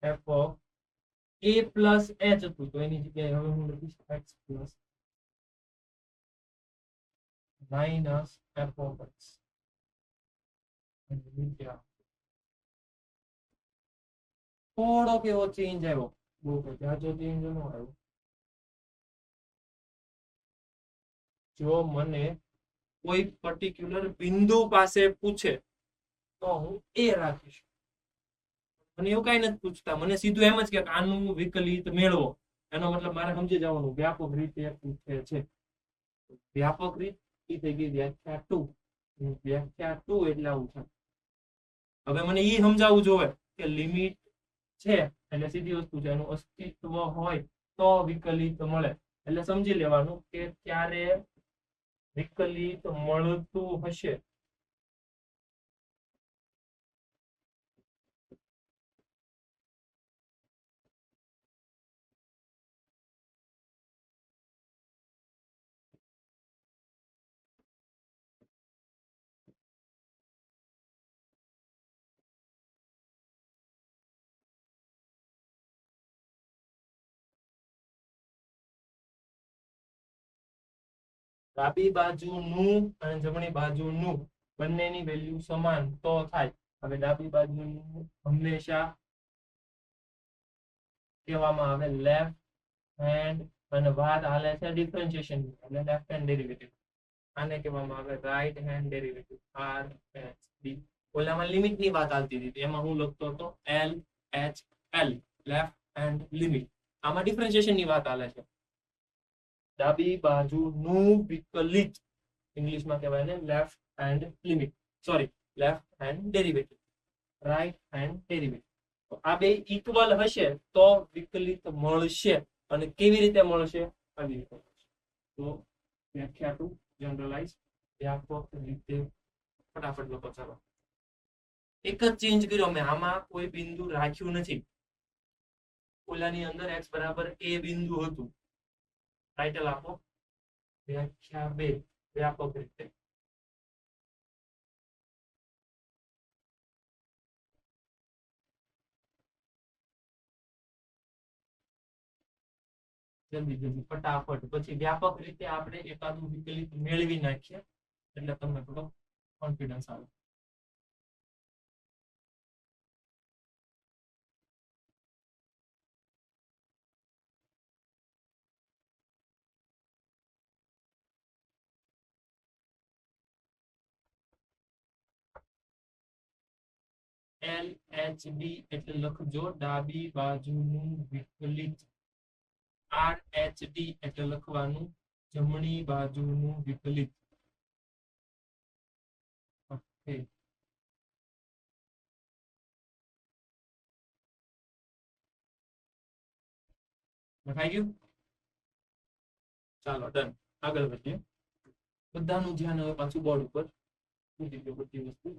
f of a plus h હતું તો એની જગ્યાએ હવે હું લખીશ x plus minus f of x. થોડોક એવો ચેન્જ આવ્યો, બહુ જાજો ચેન્જ ન આવ્યો. જો મને કોઈ પર્ટિક્યુલર બિંદુ પાસે પૂછે તો હું એ રાખીશ. મને એવું કઈ નથી પૂછતા, મને સીધું એમ જ કે આનું વિકલિત મેળવો. એનો મતલબ મારે સમજી જવાનું વ્યાપક રીતે પૂછે છે. વ્યાપક રીત એ થઈ ગઈ વ્યાખ્યા 2. વ્યાખ્યા 2 એટલે આવું છે. હવે મને એ સમજાવવું જોઈએ કે લિમિટ છે એટલે સીધી વસ્તુ છે, એનું અસ્તિત્વ હોય તો વિકલિત મળે. એટલે સમજી લેવાનું કે ત્યારે વિકલિત મળતું હશે ડાબી બાજુનું અને જમણી બાજુનું બંનેની વેલ્યુ સમાન તો થાય. હવે ડાબી બાજુનું હંમેશા કહેવામાં આવે લેફ્ટ હેન્ડ, અને વાત હાલે છે ડિફરન્શિએશન એટલે લેફ્ટ હેન્ડ ડેરિવેટિવ. આને કહેવામાં આવે right hand derivative r h d. ઓલામાં લિમિટ ની વાત આવતી હતી, એમાં હું લખતો હતો l h l left hand limit. આમાં ડિફરન્શિએશન ની વાત હાલે છે. ડાબી બાજુનું વિકલિત ઇંગ્લિશમાં કહેવાય ને left hand limit, sorry left hand derivative, right hand derivative. તો આ બે ઇક્વલ હશે તો વિકલિત મળશે. અને કેવી રીતે મળશે? આવી રીતે મળશે. તો વ્યાખ્યા 2 જનરલાઇઝ વ્યાપક રીતે ફટાફટ લખો. ચાલો, એક જ ચેન્જ કર્યો મેં, આમાં કોઈ બિંદુ રાખ્યું નથી. ઓલાની અંદર x બરાબર a બિંદુ હતું. ટાઇટલ આપો વ્યાખ્યા 2 વ્યાપક રીતે. જલ્દી જલ્દી ફટાફટ, પછી વ્યાપક રીતે આપણે એકાદું વિકલિત મેળવી નાખીએ એટલે તમને થોડો કોન્ફિડન્સ આવે. LHD એટલે લખજો ડાબી બાજુનું વિકલિત. RHD એટલે લખવાનું જમણી બાજુનું વિકલિત. ઓકે, લખાઈ ગયું? ચાલો ડન, આગળ વધીએ. બધાનું ધ્યાન હવે પાછું બોર્ડ ઉપર. બધી વસ્તુ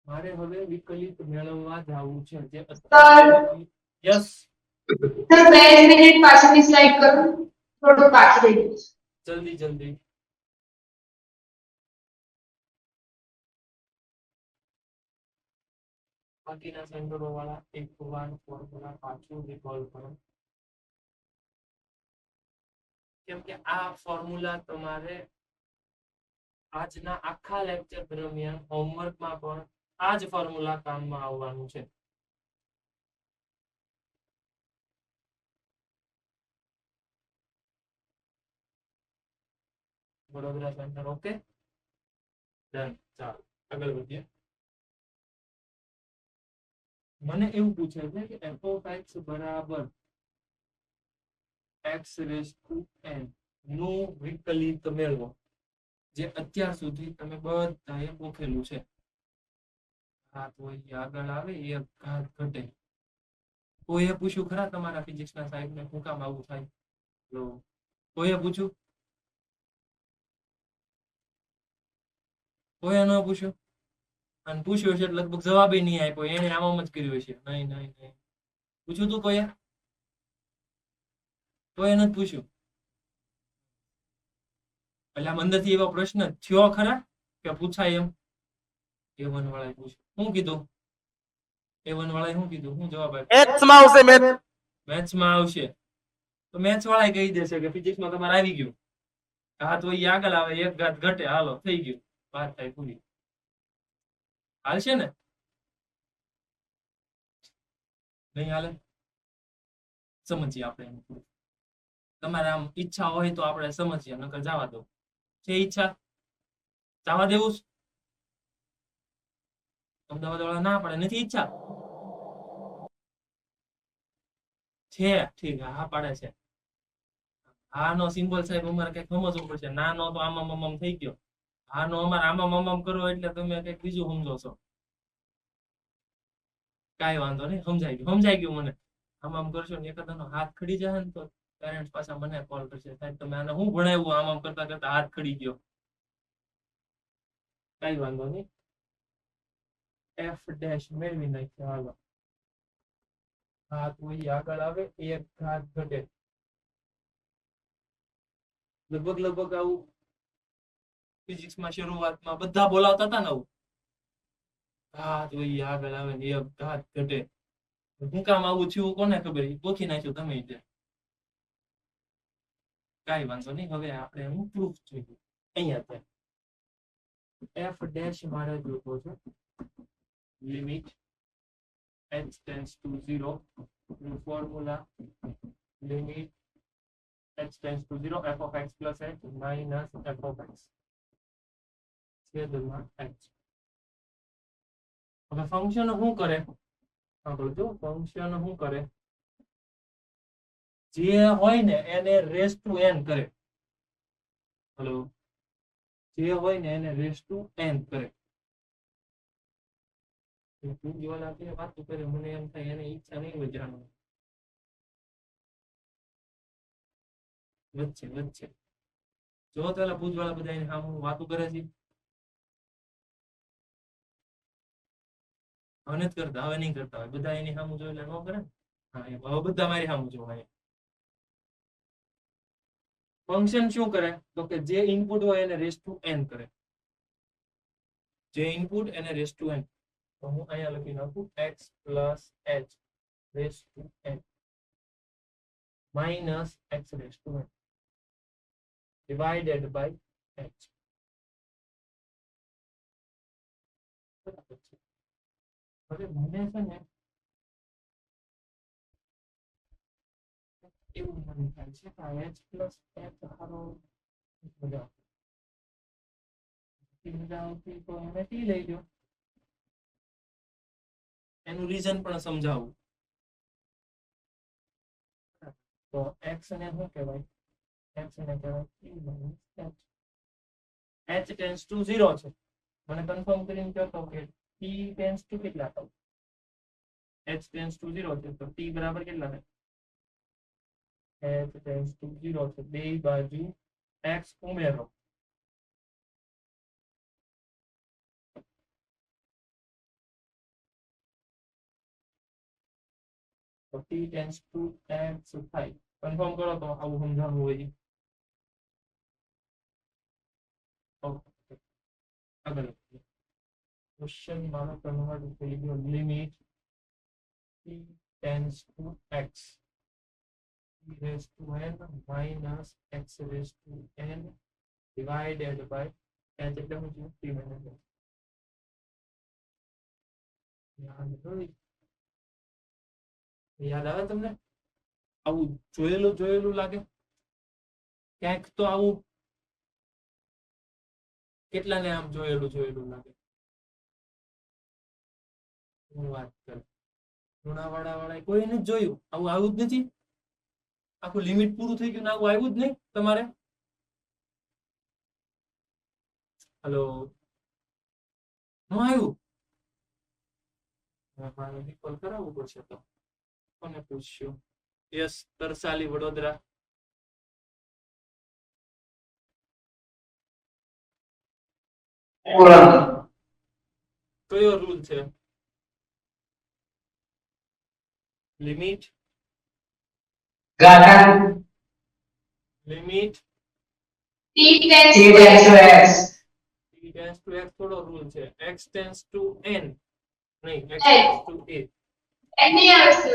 મારે હવે વિકલિત મેળવવા જવું છે. જે યસ સર 2 મિનિટ પાછળની સ્લાઇડ કરું, થોડું બાકી રહી ગયું છે. જલ્દી જલ્દી. બાકીના સેન્ટરો વાળા એક વાર ફોર્મ્યુલા પાછું રિકોલ કરો, કેમ કે આ ફોર્મ્યુલા તમારે આજના આખા લેક્ચર દરમિયાન હોમવર્કમાં પણ આ જ ફોર્મ્યુલા કામમાં આવવાનું છે. Vadodara centre okay done. ચાલો આગળ વધીએ. મને એવું પૂછે છે કે f of x બરાબર x raised to n નું વિકલિત મેળવો. જે અત્યાર સુધી તમે બધાએ પૂછેલું છે. ઘાત હોય આગળ આવે એ ઘાત ઘટે. કોઈએ પૂછ્યું ખરા તમારા ફિઝિક્સના સાહેબને શું કામ આવું થાય? કોઈએ પૂછ્યું? કોઈ ન પૂછ્યું અને પૂછ્યું છે લગભગ જવાબ નહીં આપ્યો એને આમાં જ કર્યું છે નહીં નહીં નહીં પૂછ્યું તું કોઈ નથી પૂછ્યું એટલે આમ અંદરથી એવા પ્રશ્ન થયો ખરા કે પૂછાય એમ A1 વાળાએ પૂછ્યું શું કીધું A1 વાળાએ શું કીધું શું જવાબ આપ્યો એક્સમાં આવશે મેથ મેથ્સમાં આવશે તો મેથ્સ વાળા કહી દેશે કે ફિઝિક્સમાં તમારે આવી ગયું હા તો એ આગળ આવે એક ઘાત ઘટે હાલો થઈ ગયું વાત થાય પૂરી હાલશે ને નહીં હાલે સમજીએ આપણે એનું પૂરું. તમારે આમ ઈચ્છા હોય તો આપણે સમજીએ નકર જવા દો છે ઈચ્છા જવા દેવું અમદાવાદ વાળા ના પડે નથી ઈચ્છા છે ઠીક હા પાડે છે હા નો સિમ્બોલ સાહેબ અમારે કઈક સમજવું પડશે ના નો તો આમાં થઈ ગયો હા નો અમારે આમાં કરો એટલે તમે કઈક બીજું સમજો છો કાંઈ વાંધો નહીં સમજાઈ ગયું મને આમ કરશો ને એકાદાનો હાથ ખડી જાય ને તો પેરેન્ટ્સ પાછા મને કોલ કરશે સાહેબ તમે આને હું ભણાવ્યું આમ કરતા કરતા હાથ ખડી ગયો કાંઈ વાંધો નહીં F' મેળવી નાખ્યો હાલો હાથ હોય આગળ આવે એક ઘાત ઘટે લગભગ આવું ફિઝિક્સમાં શરૂઆતમાં બધા બોલાવતા હતા ને આવું ઘાત હોય આગળ આવે ને એક ઘાત ઘટે હું કામ આવું થયું કોને ખબર ગોખી નાખ્યું તમે કાંઈ વાંધો નહીં હવે આપણે હું પ્રૂફ જોઈએ અહીંયા F' મારે જોતો છે limit h tends to 0 formula limit h tends to 0 f of x plus h minus f of x છેદમાં h હવે ફંક્શન શું કરે જો ફંક્શન શું કરે જે હોય ને એને રેસ ટુ n કરે હેલો જે હોય ને એને રેસ ટુ n કરે વાત કરે મને એમ થાય એને ઈચ્છા નહીં હોય જાણવાની વચ્ચે જો પેલા પૂછવાળા બધા એને સામે વાતો કરે છે હવે નથી કરતા હવે નહીં કરતા હોય બધા એની સામું જોઈ એટલે ન કરે હા હવે બધા મારી સામું જોવાય ફંક્શન શું કરે તો કે જે ઇનપુટ હોય એને રેસ ટુ n કરે જે ઇનપુટ એને રેસ ટુ n તો હું અહીંયા લખી નાખું x plus h raised to n minus x raised to n divided by h હવે મને છે ને એવું મને થાય છે કે આ h plus h હારો મજા આવતી તો એને t લઈ લો એનું રીઝન પણ સમજાવું તો x ને શું કહેવાય x ને કહેવાય h tends to 0 છે મને કન્ફર્મ કરીને કહો તો કે t tends to કેટલા થાય h tends to 0 છે તો t બરાબર કેટલા થાય h tends to 0 છે બે બાજુ x ઉમેરો તો t tends to x થાય કન્ફર્મ કરો તો આવું સમજાવવું હોય ઓકે આગળ ક્વેશ્ચન મારો કન્વર્ટ થઈ ગયો limit t tends to x e raised to n minus x raised to n divided by h એટલે શું છે t minus યાદ આવે તમને આવું જોયેલું લાગે ક્યાંક તો આવું કેટલાને આમ જોયેલું લાગે હું વાત કરું લુણાવાડા કોઈ નથી જોયું આવું જ નથી આખું લિમિટ પૂરું થઈ ગયું ને આવું આવ્યું જ નહીં તમારે હલો આવ્યું મારે રિકોલ કરાવવું પડશે તો કોને પૂછ્યું યસ તરસાલી વડોદરા કયો રૂલ છે? Limit limit t tends T to tends to x. x. t tends to x થોડો રૂલ છે. x tends to n નહીં, x N. tends to a. n ની આવે છે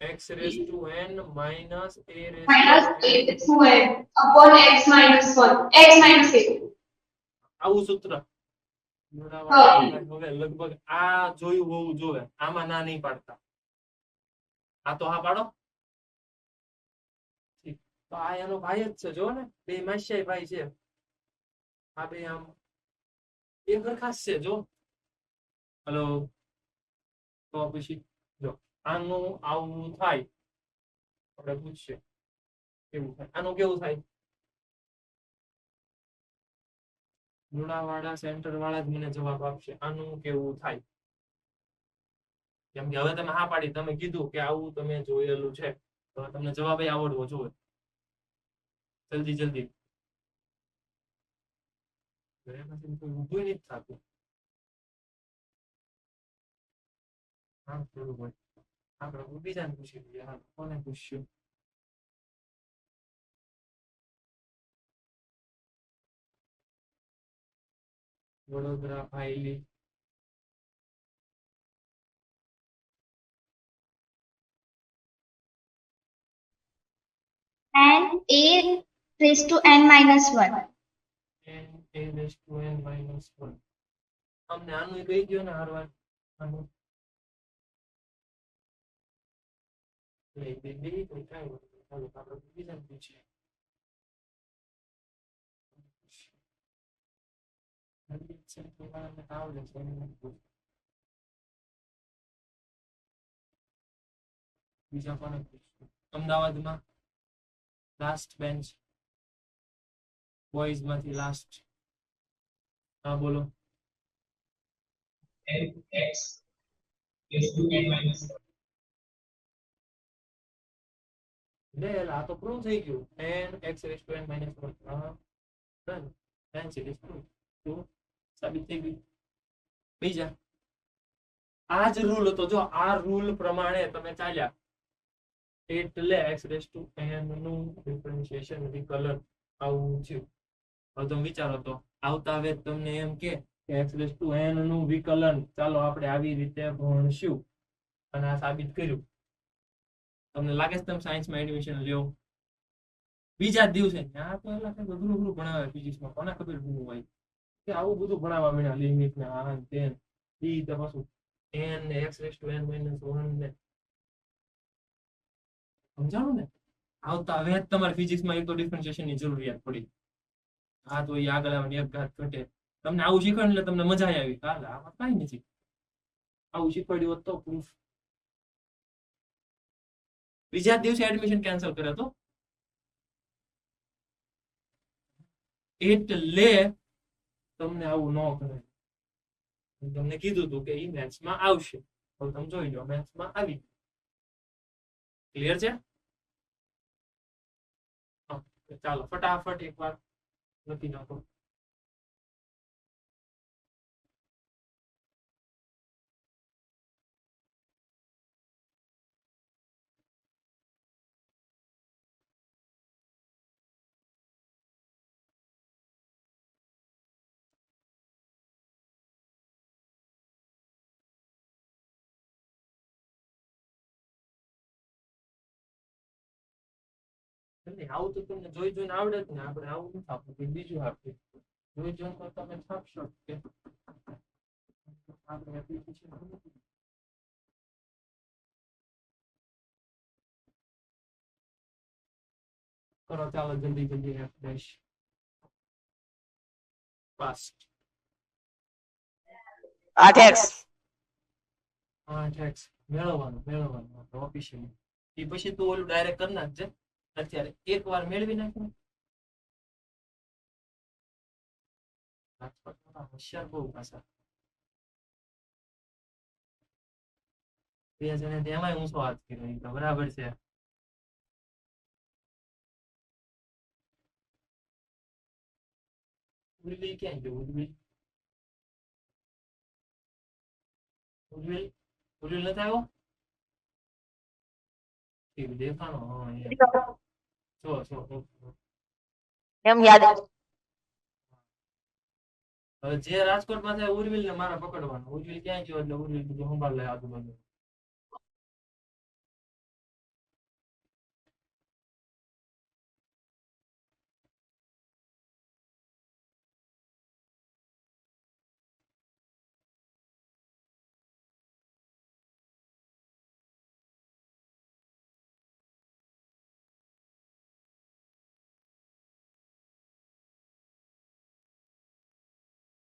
x raised to n minus a raised minus to a n. શું હે upon x minus 1 x minus a. આવું સૂત્ર હા. હવે લગભગ આ જોયું હોવું જોઈએ. આમાં ના નહીં પાડતા. આ તો હા પાડો. ઠીક. તો આ એનો ભાઈ જ છે જો ને, બે માસ્યાઈ ભાઈ છે. આ બે આમ એક હરખા જ છે જો. હલો, તો પછી જો આનું આવું થાય, આપણે પૂછીએ કેવું થાય. આનું કેવું થાય? મૂળાવાળા સેન્ટર વાળા જ મને જવાબ આપશે. આનું કેવું થાય? કેમ કે હવે તમે હા પાડી, તમે કીધું કે આવું તમે જોયેલું છે, તો તમને જવાબ આવડવો જોઈએ. જલ્દી જલ્દી. એમાંથી કોઈ ઊભું નથી થતું. હા થોડું હોય. આપણે બીજાને પૂછી લઈએ. હા, કોને પૂછ્યું? વડોદરા ભાઈ. And a raised to n minus 1. n a raised to n minus 1. અમને આનું કહી દો ને હારવાર. આનું બે કોઈ કાંઈ નહીં. ચાલો આપણે બીજાને પૂછીએ. આવડે છે એને પૂછ. બીજા કોને પૂછશું? અમદાવાદમાં લાસ્ટ બેન્ચ બોયઝ માંથી લાસ્ટ. હા બોલો. x raised to n minus 1. લે આ તો પ્રૂવ થઈ ગયું. n x raised to n minus 1. હા done. Fancy it is prove. તો સાબિત થઈ ગયું. બીજા આ જ રૂલ હતો જો. આ રૂલ પ્રમાણે તમે ચાલ્યા એટલે x raised to n નું ડિફરન્શિએશન વિકલન આવું થયું. હવે તમે વિચારો તો આવતા વેત તમને એમ કે x raised to n નું વિકલન ચાલો આપણે આવી રીતે ભણશું અને આ સાબિત કર્યું. તમને લાગે છે તમે સાયન્સમાં એડમિશન લ્યો બીજા જ દિવસે ત્યાં તો એલા કંઈક અઘરું અઘરું ભણાવે ફિઝિક્સમાં. કોને ખબર શું હોય કે આવું બધું ભણાવવા મળ્યા. લિમિટ ને આ ને તે ઈ તો પાછું n ને x raised to n minus 1 ને સમજાણું ને. આવતા હવે તમારે ફિઝિક્સમાં એક તો ડિફરન્શિએશન ની જરૂરિયાત પડી. હા તો એ આગળ આવે એક ઘાત ઘટે. તમને આવું શીખવાડ્યું એટલે તમને મજા આવી. હાલ આમાં કઈ નથી. આવું શીખવાડ્યું હોત તો પ્રૂફ. બીજા દિવસે એડમિશન કેન્સલ કરે તો એટલે તમને આવું ન કરે. તમને કીધું હતું કે ઈ મેથ્સમાં આવશે. હવે તમે જોઈ લો મેથ્સમાં આવી. ક્લિયર છે? ચાલો ફટાફટ એકવાર લખી નાખો. આવું તો તમને જોઈ જોઈને આવડે જ ને. આપણે આવું નથી આપવું, બીજું આપીએ. જોઈ જોઈને તો તમે છાપશો કે આપણે એપ્લિકેશન કરો. ચાલો જલ્દી જલ્દી F dash fast. 8x 8x મેળવવાનું ઓફિશિયલી. એ પછી તું ઓલું ડાયરેક્ટ કરી નાખજે. અત્યારે એક વાર મેળવી નાખ્યું. હોશિયાર બહુ પાછા. બે જણે તેમાંય ઊંચો હાથ કર્યો. બરાબર છે. ઉર્વી ક્યાં ગયો? ઉર્વી ઉર્વિલ ઉર્વિલ નથી આવ્યો ઠીક દેખાણો હા અહીંયા જો એમ યાદ હવે જે રાજકોટ માં છે ઉર્વિલ ને મારા પકડવાનો ઉર્વિલ ક્યાં ગયો એટલે ઉર્વિલ બધું સંભાળ લે આજુબાજુ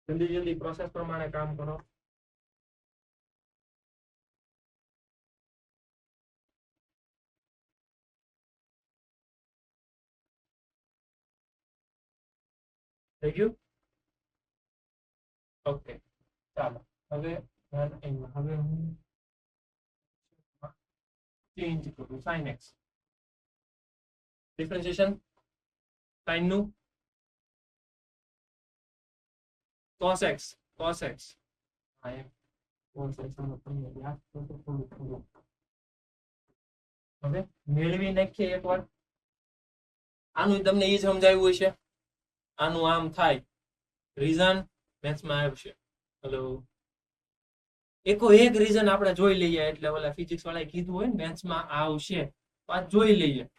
જલ્દી જલ્દી પ્રોસેસ પ્રમાણે કામ કરો થઈ ગયું ઓકે ચાલો હવે હવે હું ચેન્જ કરું sin x ડિફરન્શિએશન sin નું cos x હા એમ cos x નો તમને યાદ કરો તો થોડું હવે મેળવી નાખીએ એકવાર આનું તમને એ સમજાવ્યું હશે આનું આમ થાય રીઝન મેથ્સમાં આવશે હેલો એકો એક રીઝન આપણે જોઈ લઈએ એટલે ઓલા ફિઝિક્સ વાળાએ કીધું હોય ને મેથ્સમાં આવશે તો આ જોઈ લઈએ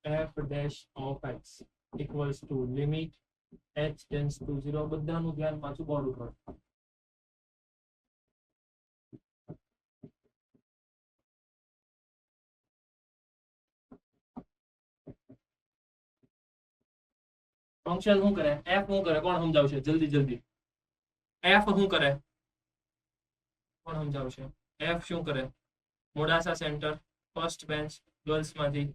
f dash of x equals to limit h tends to 0 બધાનું ધ્યાન પાછું બોર્ડ ઉપર ફંક્શન શું કરે f શું કરે કોણ સમજાવશે જલ્દી જલ્દી f શું કરે કોણ સમજાવશે f શું કરે Modasa centre first bench girls માંથી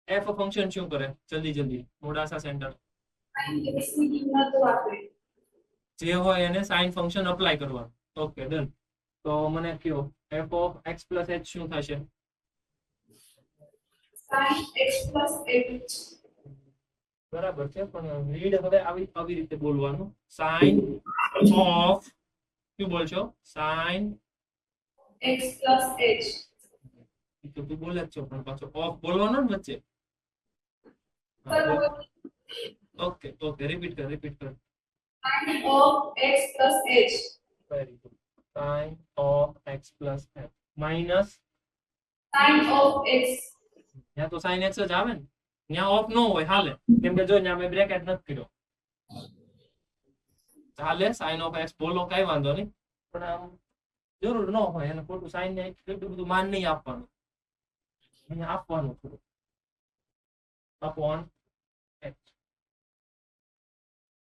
f ફંક્શન શું કરે જલ્દી જલ્દી મોડાસા સેન્ટર જે હોય એને સાઇન ફંક્શન અપ્લાય કરવાનું ઓકે ડન તો મને કયો f of x plus h શું થશે બરાબર છે પણ રીડ હવે આવી રીતે બોલવાનું sin of શું બોલશો sin x plus h તો તું બોલે જ છો પણ પાછો ઓફ બોલવાનો ને વચ્ચે ઓકે ઓકે રિપીટ કર sin of x plus h very good sin of x plus h minus sin of x ત્યાં તો sin x જ આવે ને ત્યાં ઓફ નો હોય હાલે કેમ કે જો ત્યાં મેં બ્રેકેટ નથી કર્યો હાલે sin of x બોલો કઈ વાંધો નહીં પણ આમ જરૂર ન હોય એને ખોટું sin ને એટલું બધું માન નહીં આપવાનું અહીંયા આપવાનું થોડું upon x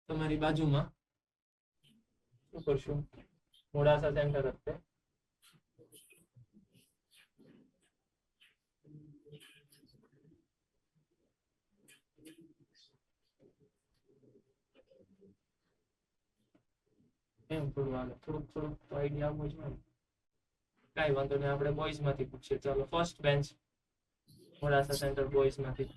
તમારી બાજુમાં શું કરશું મોડાસા સેન્ટર હશે એમ થોડું હાલે થોડુંક આઈડિયા આપવો જોઈએ કઈ વાંધો નહીં આપણે બોયઝ માંથી પૂછીએ ચાલો first bench Modasa centre boys માંથી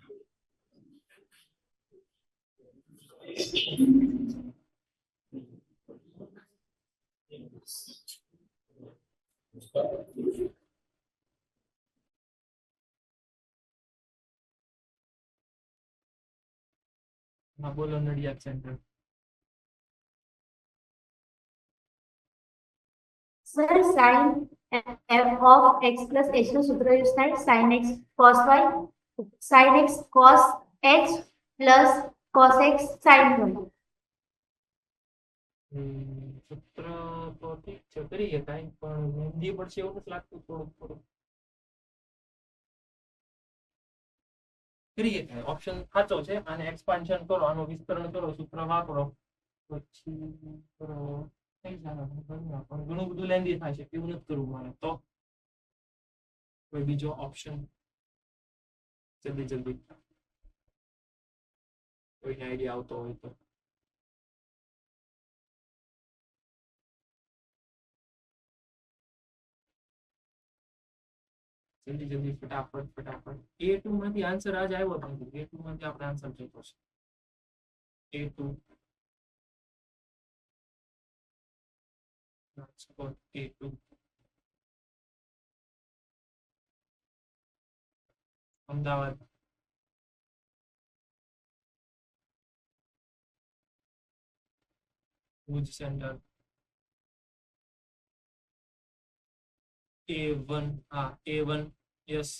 હા બોલો Nadiad centre sir sin f of x plus h નું સૂત્ર યુઝ થાય sin x cos y sin x cos h plus cos x sin y સૂત્ર તો ઠીક છે કરીએ કાંઈ પણ હિન્દી પડશે એવું નથી લાગતું થોડુંક કરીએ કાંઈ ઓપ્શન સાચો છે આને એક્સપાન્શન કરો આનું વિસ્તરણ કરો સૂત્ર વાપરો પછી કરો થઈ જાય પણ ઘણું બધું લેન્ધી થાય છે એવું નથી કરવું મારે તો કોઈ બીજો ઓપ્શન જલ્દી કોઈને આઈડિયા આવતો હોય તો જલ્દી ફટાફટ A2 માંથી આન્સર આજ આવ્યો હતો A2 માંથી આપણે આન્સર જોઈતો છે A2 Rajkot A2 Ahmedabad Bhuj centre A1 હા A1 yes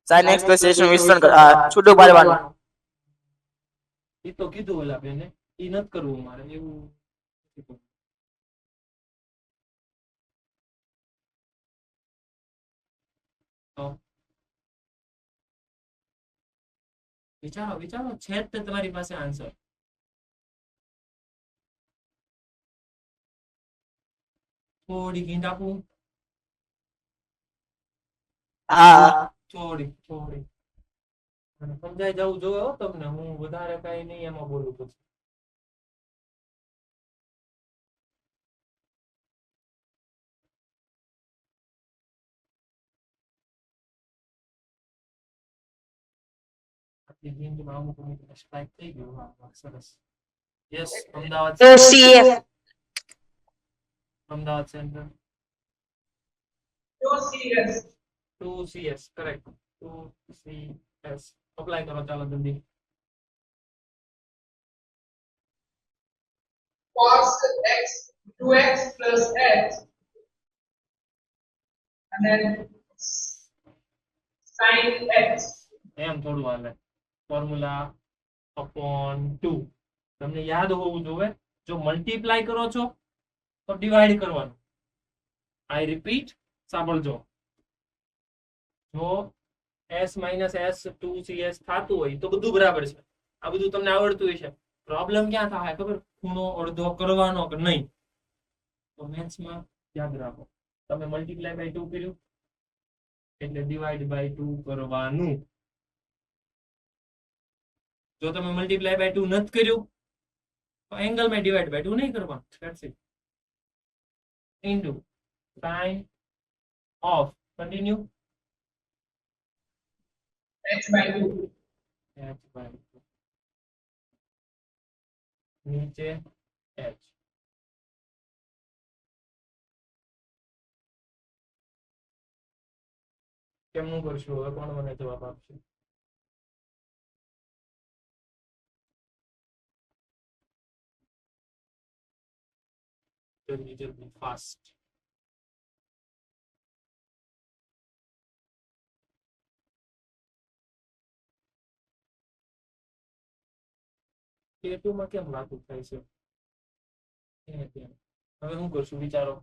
sin x plus h નું વિસ્તરણ છૂટું પાડવાનું. એ તો કીધું ઓલા બેને એ નથી કરવું મારે એવું નથી કરવું. તો વિચારો વિચારો છે જ તે તમારી પાસે આન્સર. થોડી હિન્ટ આપું હા થોડી થોડી અને સમજાઈ જવું જોઈએ હો તમને હું વધારે કઈ નહીં એમાં બોલું પછી આટલી હિન્ટમાં અમુક અમુક સ્ટ્રાઇક થઈ ગયું વાહ વાહ સરસ yes Ahmedabad CF Ahmedabad centre 2CS 2CS correct 2CS apply કરો ચાલો જલ્દી cos x 2x plus h and then sin x. એમ થોડું હાલે ફોર્મ્યુલા અપોન 2 તમને યાદ હોવું જોઈએ જો મલ્ટીપ્લાય કરો છો તો ડિવાઈડ કરવાનું આઈ રિપીટ સાંભળજો જો s minus s 2cs થતું હોય તો બધું બરાબર છે આ બધું તમને આવડતું હશે પ્રોબ્લેમ ક્યાં થાય ખબર ખૂણો અડધો કરવાનો કે નહીં તો મેથ્સમાં યાદ રાખો તમે મલ્ટીપ્લાય બાય 2 કર્યું એટલે ડિવાઈડ બાય 2 કરવાનું જો તમે મલ્ટીપ્લાય બાય 2 નથી કર્યું તો એંગલ માં ડિવાઈડ બાય 2 નહીં કરવાનું that's it into sin of continue H by 2. h by 2 નીચે h કેમનું કરશું હવે કોણ મને જવાબ આપશે જલ્દી જલ્દી ફાસ્ટ A2 માં કેમ લાગુ થાય છે હવે હું કરશું વિચારો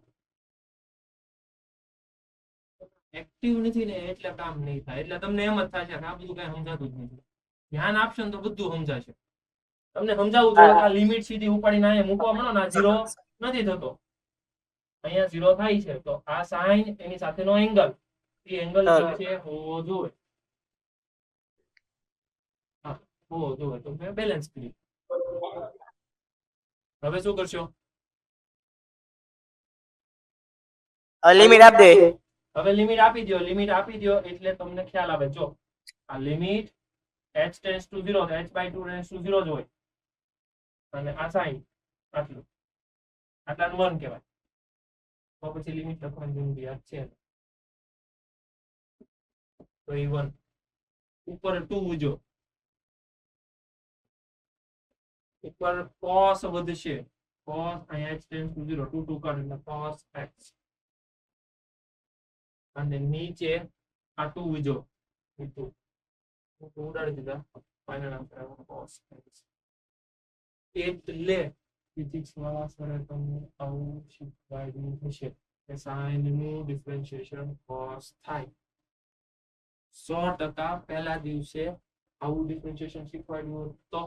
એક્ટિવ નથી ને એટલે કામ નહીં થાય એટલે તમને એમ જ થશે કે આ બધું કઈ સમજાતું જ નથી ધ્યાન આપશો ને તો બધું સમજાશે તમને સમજાવવું જોઈએ કે આ લિમિટ સીધી ઉપાડીને અહીંયા મૂકવા માંડો ને આ ઝીરો નથી થતો અહીંયા ઝીરો થાય છે તો આ સાઈન એની સાથેનો એંગલ એ એંગલ છે હોવો જોઈએ હા હોવો જોઈએ તો મેં બેલેન્સ કર્યું હવે શું કરશો લિમિટ આપ દે હવે લિમિટ આપી દો એટલે તમને ખ્યાલ આવે જો આ લિમિટ h ટેન્ડ્સ ટુ 0 તો h by 2 ટેન્ડ્સ ટુ 0 જ હોય અને આ સાઈન આટલું આટલાનું 1 કહેવાય તો પછી લિમિટ લખવાની જરૂરિયાત છે તો એ 1 ઉપર 2 જો ઉપર cos વધશે cos અહીંયા h ટેન્ડ્સ ટુ 0 2 2 કાઢ એટલે cos x અને નીચે આ 2 જો ઉડાડી દીધા ફાઇનલ આન્સર આવ્યો cos x એટલે ફિઝિક્સ વાળા સરે તમને આવું શીખવાડ્યું હશે કે સાઇન નું ડિફરન્શિએશન cos થાય 100% પહેલા દિવસે આવું ડિફરન્શિએશન શીખવાડ્યું તો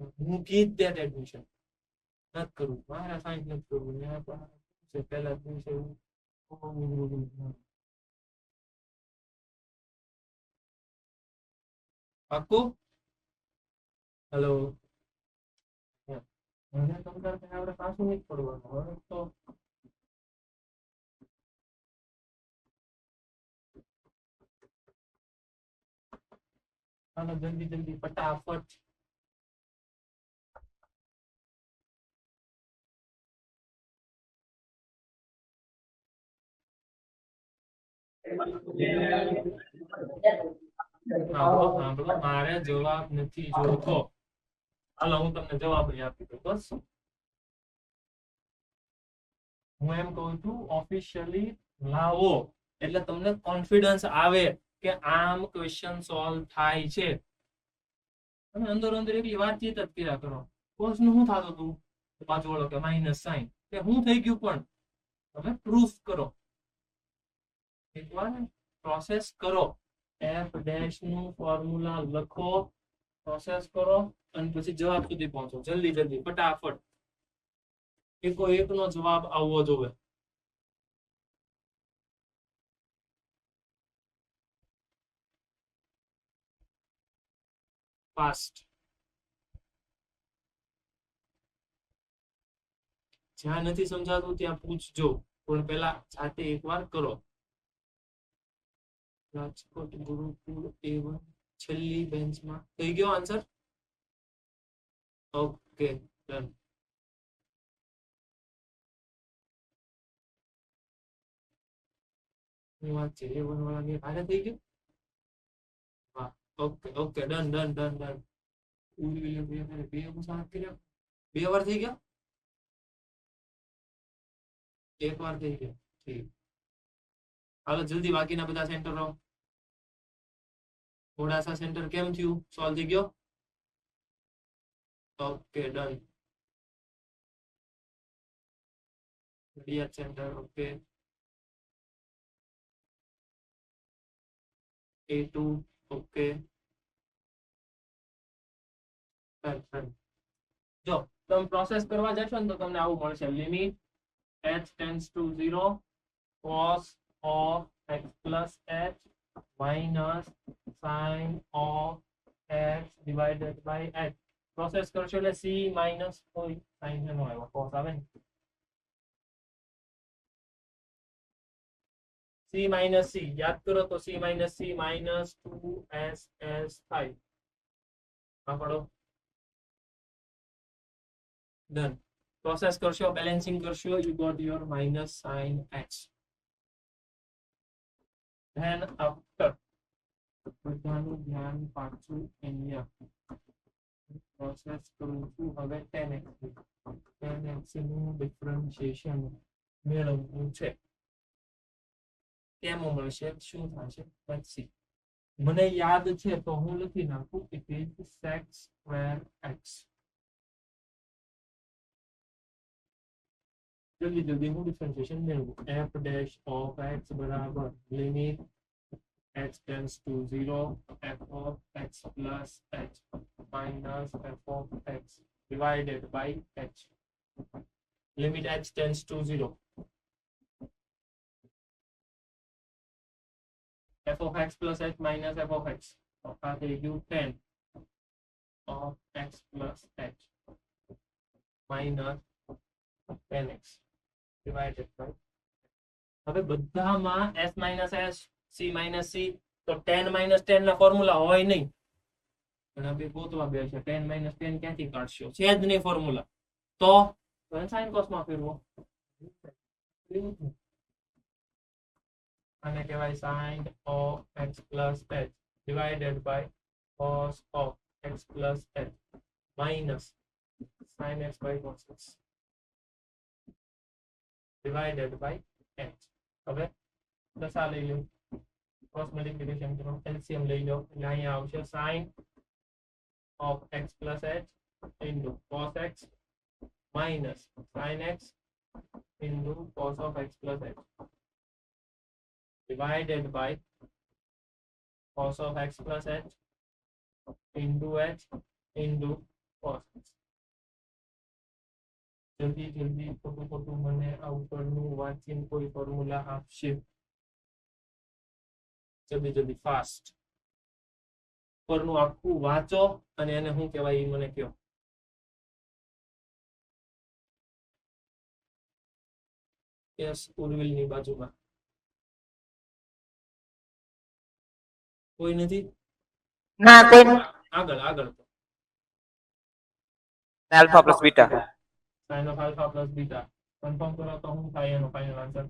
હું કીધ દેત એડમિશન નથી કરવું મારા સાયન્સ નથી કરવું પહેલા દિવસે પાક્કું હેલો મને તમારે આપણે પાછું નહીં પડવાનું હવે તો હાલો જલ્દી જલ્દી ફટાફટ. સાંભળો સાંભળો, મારે જવાબ નથી જોતો. હાલો હું તમને જવાબ આપી દઉં. બસ હું એમ કહું છું ઓફિશિયલી લાવો એટલે તમને કોન્ફિડન્સ આવે કે આમ ક્વેશ્ચન સોલ્વ થાય છે. અને અંદર અંદર એટલી વાતચીત જ કર્યા કરો. કોર્સ નું શું થતું હતું? પાછું વળો કે -sin કે હું થઈ ગયું, પણ તમે પ્રૂફ કરો. એકવાર પ્રોસેસ કરો, f ડેશ નું ફોર્મ્યુલા લખો, પ્રોસેસ કરો અને પછી જવાબ સુધી પહોંચો. જલ્દી જલ્દી ફટાફટ. એકો એકનો જવાબ આવવો જોઈએ. ફાસ્ટ. જ્યાં નથી સમજાતું ત્યાં પૂછજો, પણ પેલા જાતે એકવાર કરો. રાજકોટ ગુરુકુળ A1 છેલ્લી બેન્ચમાં થઈ ગયો આન્સર? Okay done. વાત છે A1 વાળાની હારે થઈ ગયું. હા okay okay done done done done. બે મુસાફત કર્યા, 2 વાર થઈ ગયા, 1 વાર થઈ ગયો. ઠીક. હાલો જલ્દી બાકીના બધા સેન્ટરો. મોડાસા સેન્ટર કેમ થયું? સોલ્વ થઈ ગયો? Okay done. Nadiad centre okay. A2 okay. જો તમે પ્રોસેસ કરવા જશો ને તો તમને આવું મળશે. Limit h tends to 0 cos of x plus h minus sin of x divided by h. Process કરશો એટલે c માઇનસ કોઈ સાઇન નો આવ્યો, cos આવે ને, c minus c યાદ કરો તો c minus c minus 2ss થાય. પકડો. ડન. પ્રોસેસ કરશો, બેલેન્સિંગ કરશો, you got your minus sin x. then after બધાનું ધ્યાન પાછું અહીંયા પ્રોસેસ કરું છું. હવે 10x નું ડિફરન્શિએશન મેળવવું છે. કેમ મળશે, શું થશે? let's see. મને યાદ છે તો હું લખી નાખું. it is sec square x. જલ્દી જલ્દી હું ડિફરન્શિએશન મેળવું. f dash of x બરાબર limit h tends to 0 f of x plus h minus f of x divided by h. limit h tends to 0 f of x plus h minus f of x. So આ થઈ ગયું 10 of x plus h minus 10x divided by. હવે બધામાં s minus s c minus c તો 10 minus 10 ના formula હોય નહીં. અને બે ગોતવા બે છે. 10 minus 10 ક્યાંથી કાઢશો? છે જ નહીં ફોર્મ્યુલા. તો sin cos માં ફેરવો. આને કહેવાય sin of x plus h divided by cos of x plus h minus sin x by cos x divided by h. હવે દશા લઈ લો, ક્રોસ મલ્ટીપ્લિકેશન કરો, એલસીએમ લઈ લો એટલે અહીંયા આવશે sin of x plus h into cos x minus sin x into cos of x plus h divided by cos of x plus h into h into cos x. જલ્દી જલ્દી ખોટું ખોટું મને આ ઉપરનું વાંચીને કોઈ ફોર્મ્યુલા આપશે. જલ્દી જલ્દી ફાસ્ટ. ઉપરનું આખું વાંચો અને એને શું કહેવાય એ મને કહો. યસ, ઉર્વિલની બાજુમાં કોઈ નથી. ના કોઈ આગળ આગળ તો alpha plus beta sin of alpha plus beta confirm કરો તો શું થાય એનો final answer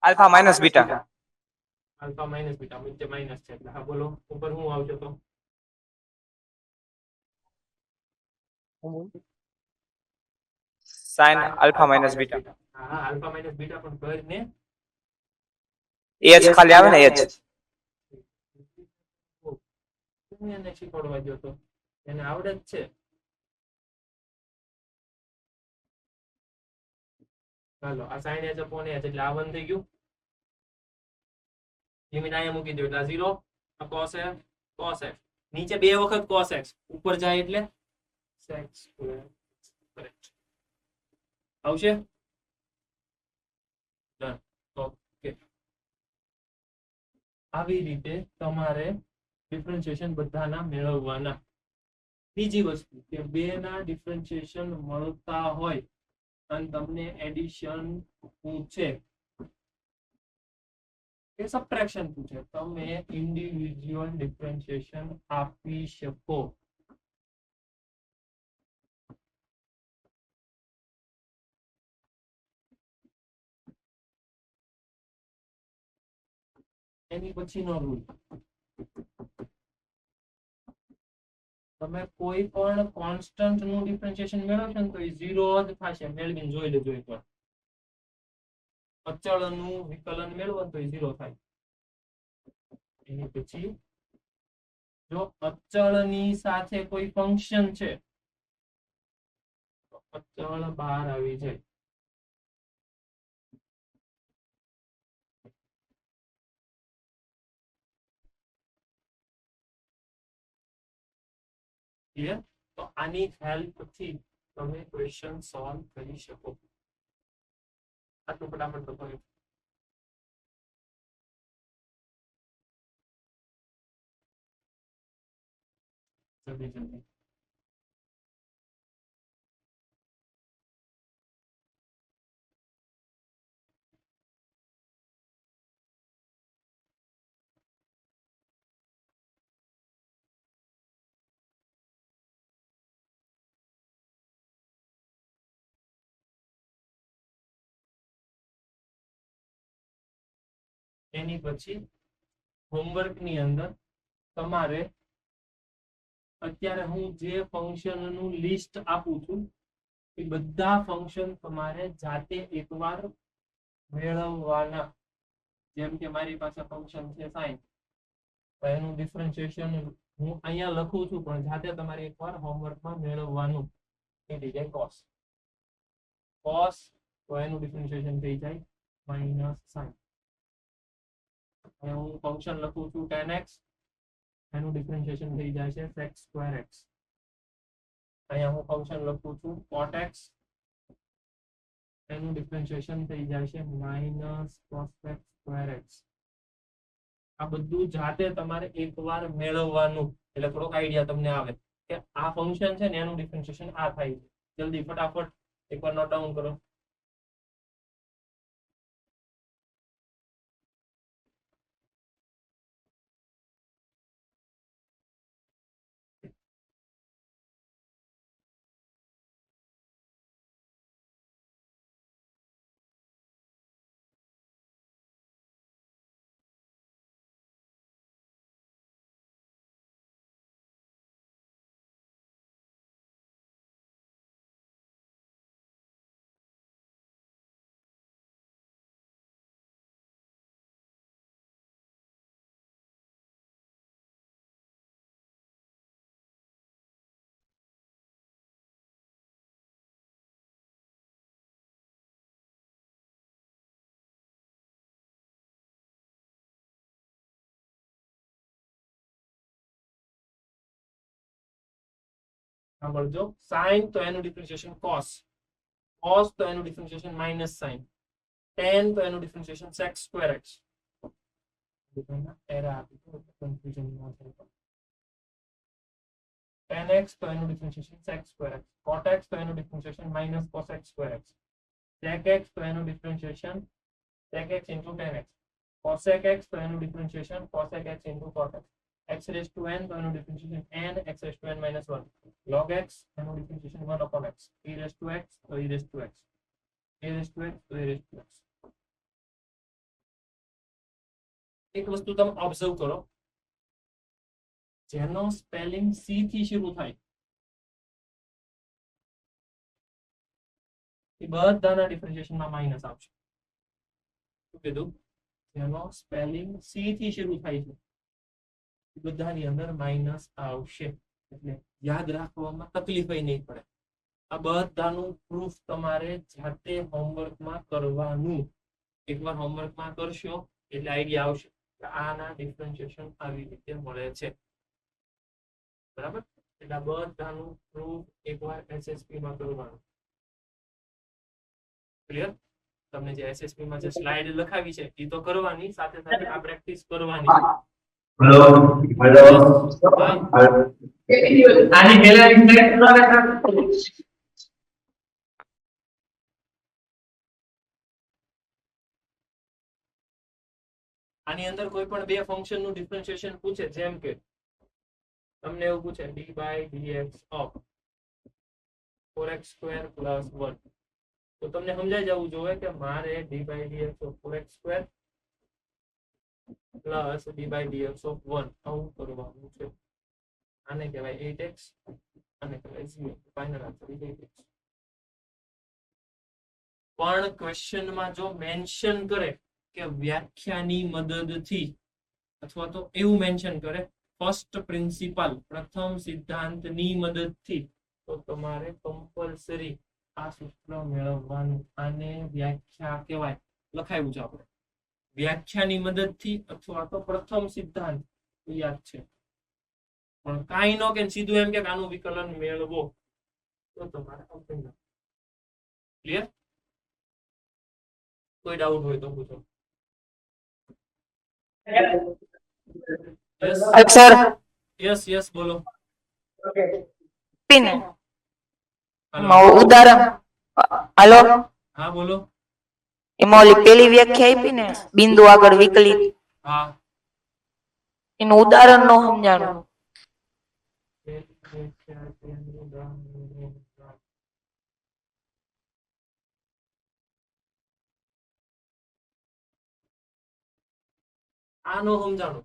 alpha minus beta alpha minus beta નીચે માઇનસ છે એટલે હા બોલો ઉપર શું આવશે તો સાઇન આલ્ફા માઇનસ બીટા હા હા આલ્ફા માઇનસ બીટા પણ કરીને એચ ખાલી આવે ને એચ એને શીખવાડવા ગયો તો એને આવડે જ છે ચાલો આ sin h upon h એટલે આ 1 થઈ ગયું લિમિટ અહીંયા મૂકી દો એટલે આ 0 આ cos x નીચે બે વખત cos x ઉપર જાય એટલે sec square કરેક્ટ આવશે ડન ઓકે આવી રીતે તમારે ડિફરન્શિએશન બધાના મેળવવાના બીજી વસ્તુ કે બે ના ડિફરન્શિએશન મળતા હોય અને તમને એડિશન પૂછે કે સબટ્રેક્શન પૂછે તમે ઇન્ડિવિડ્યુઅલ ડિફરન્શિએશન આપી શકો એની પછીનો રૂલ તમે કોઈ પણ કોન્સ્ટન્ટ નું ડિફરન્શિએશન મેળવશો ને તો એ 0 જ થશે મેળવીને જોઈ લેજો એકવાર અચળનું વિકલન મેળવો તો એ 0 થાય એની પછી જો અચળની સાથે કોઈ ફંક્શન છે તો અચળ બહાર આવી જાય ક્લિયર તો આની હેલ્પથી તમે ક્વેશ્ચન સોલ્વ કરી શકો આટલું ફટાફટ બતાવ્યું જલ્દી જલ્દી એની પછી હોમવર્ક ની અંદર તમારે અત્યારે હું જે ફંક્શન નું લિસ્ટ આપું છું એ બધા ફંક્શન તમારે જાતે એકવાર મેળવવાના જેમ કે મારી પાસે ફંક્શન છે sin તો એનું ડિફરન્શિએશન હું અહીંયા લખું છું પણ જાતે તમારે એકવાર હોમવર્કમાં મેળવવાનું એ રીતે cos તો એનું ડિફરન્શિએશન થઈ જાય માઇનસ sin હું ફંક્શન લખું છું tan x એનું ડિફરન્શિએશન થઈ જાય છે sec square x અહીંયા હું ફંક્શન લખું છું cot x એનું ડિફરન્શિએશન થઈ જાય છે માઇનસ cosec square x આ બધું જાતે તમારે એકવાર મેળવવાનું એટલે થોડોક આઈડિયા તમને આવે કે આ ફંક્શન છે ને એનું ડિફરન્શિએશન આ થાય છે જલ્દી ફટાફટ એકવાર નોટ ડાઉન કરો સાંભળજો sin તો એનું ડિફરન્શિએશન cos તો એનું ડિફરન્શિએશન માઇનસ sin tan તો એનું differentiation sec square x error આપી તો કન્ફ્યુઝન ન થાય tan x તો એનું differentiation sec square x cot x તો એનું differentiation minus cosec square x sec x તો એનું differentiation sec x into tan x cosec x તો એનું differentiation cosec x into cot x x raised to n તો એનું differentiation n x raised to n minus 1 log x એનું differentiation 1 upon x e raised to x તો e raised to x a raised to x તો a raised to x. એક વસ્તુ તમે observe કરો, જેનો સ્પેલિંગ c થી શરૂ થાય એ બધાના ડિફરન્શિએશનમાં માઈનસ આવશે. શું કીધું? જેનો સ્પેલિંગ c થી શરૂ થાય છે એ બધાની અંદર માઈનસ આવશે, એટલે યાદ રાખવામાં તકલીફ નહીં પડે. આ બધાનું પ્રૂફ તમારે જાતે હોમવર્કમાં કરવાનું. એકવાર હોમવર્કમાં કરશો એટલે આઈડિયા આવશે કે આના ડિફરન્શિએશન આવી રીતે મળે છે. બરાબર? એટલે આ બધાનું પ્રૂફ એકવાર એસએસપી માં કરવાનું. ક્લિયર? તમને જે એસએસપી માં જે સ્લાઇડ લખાવી છે એ તો કરવાની, સાથે સાથે આ પ્રેક્ટિસ કરવાની. આની પહેલા આની અંદર કોઈ પણ બે ફંક્શન નું ડિફરન્શિએશન પૂછે, જેમ કે તમને એવું પૂછે d by dx of 4x² plus 1, તો તમને સમજાઈ જવું જોઈએ કે મારે d by dx of 4x² plus d by dx of 1 આવું કરવાનું છે. આને કહેવાય 8x, આને કહેવાય 0. Final answer 8x. પણ ક્વેશ્ચનમાં જો મેન્શન કરે કે વ્યાખ્યાની મદદથી, અથવા તો એવું મેન્શન કરે ફર્સ્ટ પ્રિન્સિપલ, પ્રથમ સિદ્ધાંતની મદદથી, તો તમારે કમ્પલસરી આ સૂત્ર મેળવવાનું. આને વ્યાખ્યા કહેવાય. લખાયું છે આપણે વ્યાખ્યાની મદદથી અથવા તો પ્રથમ સિદ્ધાંત, યાદ છે. પણ કાંઈ નો કે સીધું એમ કે આનું વિકલન મેળવો તો તમારે ક્લિયર? કોઈ ડાઉટ હોય તો પૂછો. સર યસ બોલો. Pin Hello. ઉદાહરણ હાલો હા બોલો. એમાં ઓલી પેલી વ્યાખ્યા આપી ને બિંદુ આગળ વિકલિત, હા એનું ઉદાહરણ નો સમજાણું. આનો સમજાણું.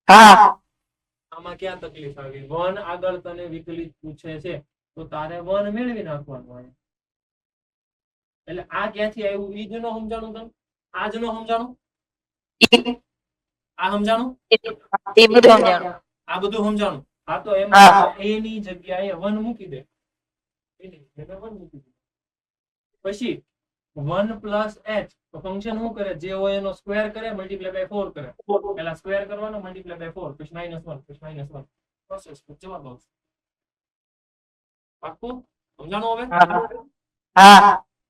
હા આમાં ક્યાં તકલીફ આવી? 1 આગળ તને વિકલિત પૂછે છે તો તારે 1 મેળવી નાખવાનું હોય. એટલે આ ક્યાંથી આવ્યું ઈ જ નો સમજાણું તમે? આ જ નો સમજાણું? આ સમજાણું? એ બધું સમજાણું. આ બધું સમજાણું. હા તો એમાં a ની જગ્યાએ 1 મૂકી દે. એની જગ્યાએ 1 મૂકી દે. પછી 1 plus h તો ફંક્શન શું કરે? જે હોય એનો સ્ક્વેર કરે, મલ્ટીપ્લાય બાય 4 કરે. પહેલા સ્ક્વેર કરવાનો, મલ્ટીપ્લાય બાય 4, પછી -1, પછી -1. પ્રોસેસ જવાબ આવશે. પાક્કું? સમજાણું હવે? હા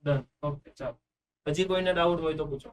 ડન. ઓકે ચાલો. હજી કોઈને ડાઉટ હોય તો પૂછો.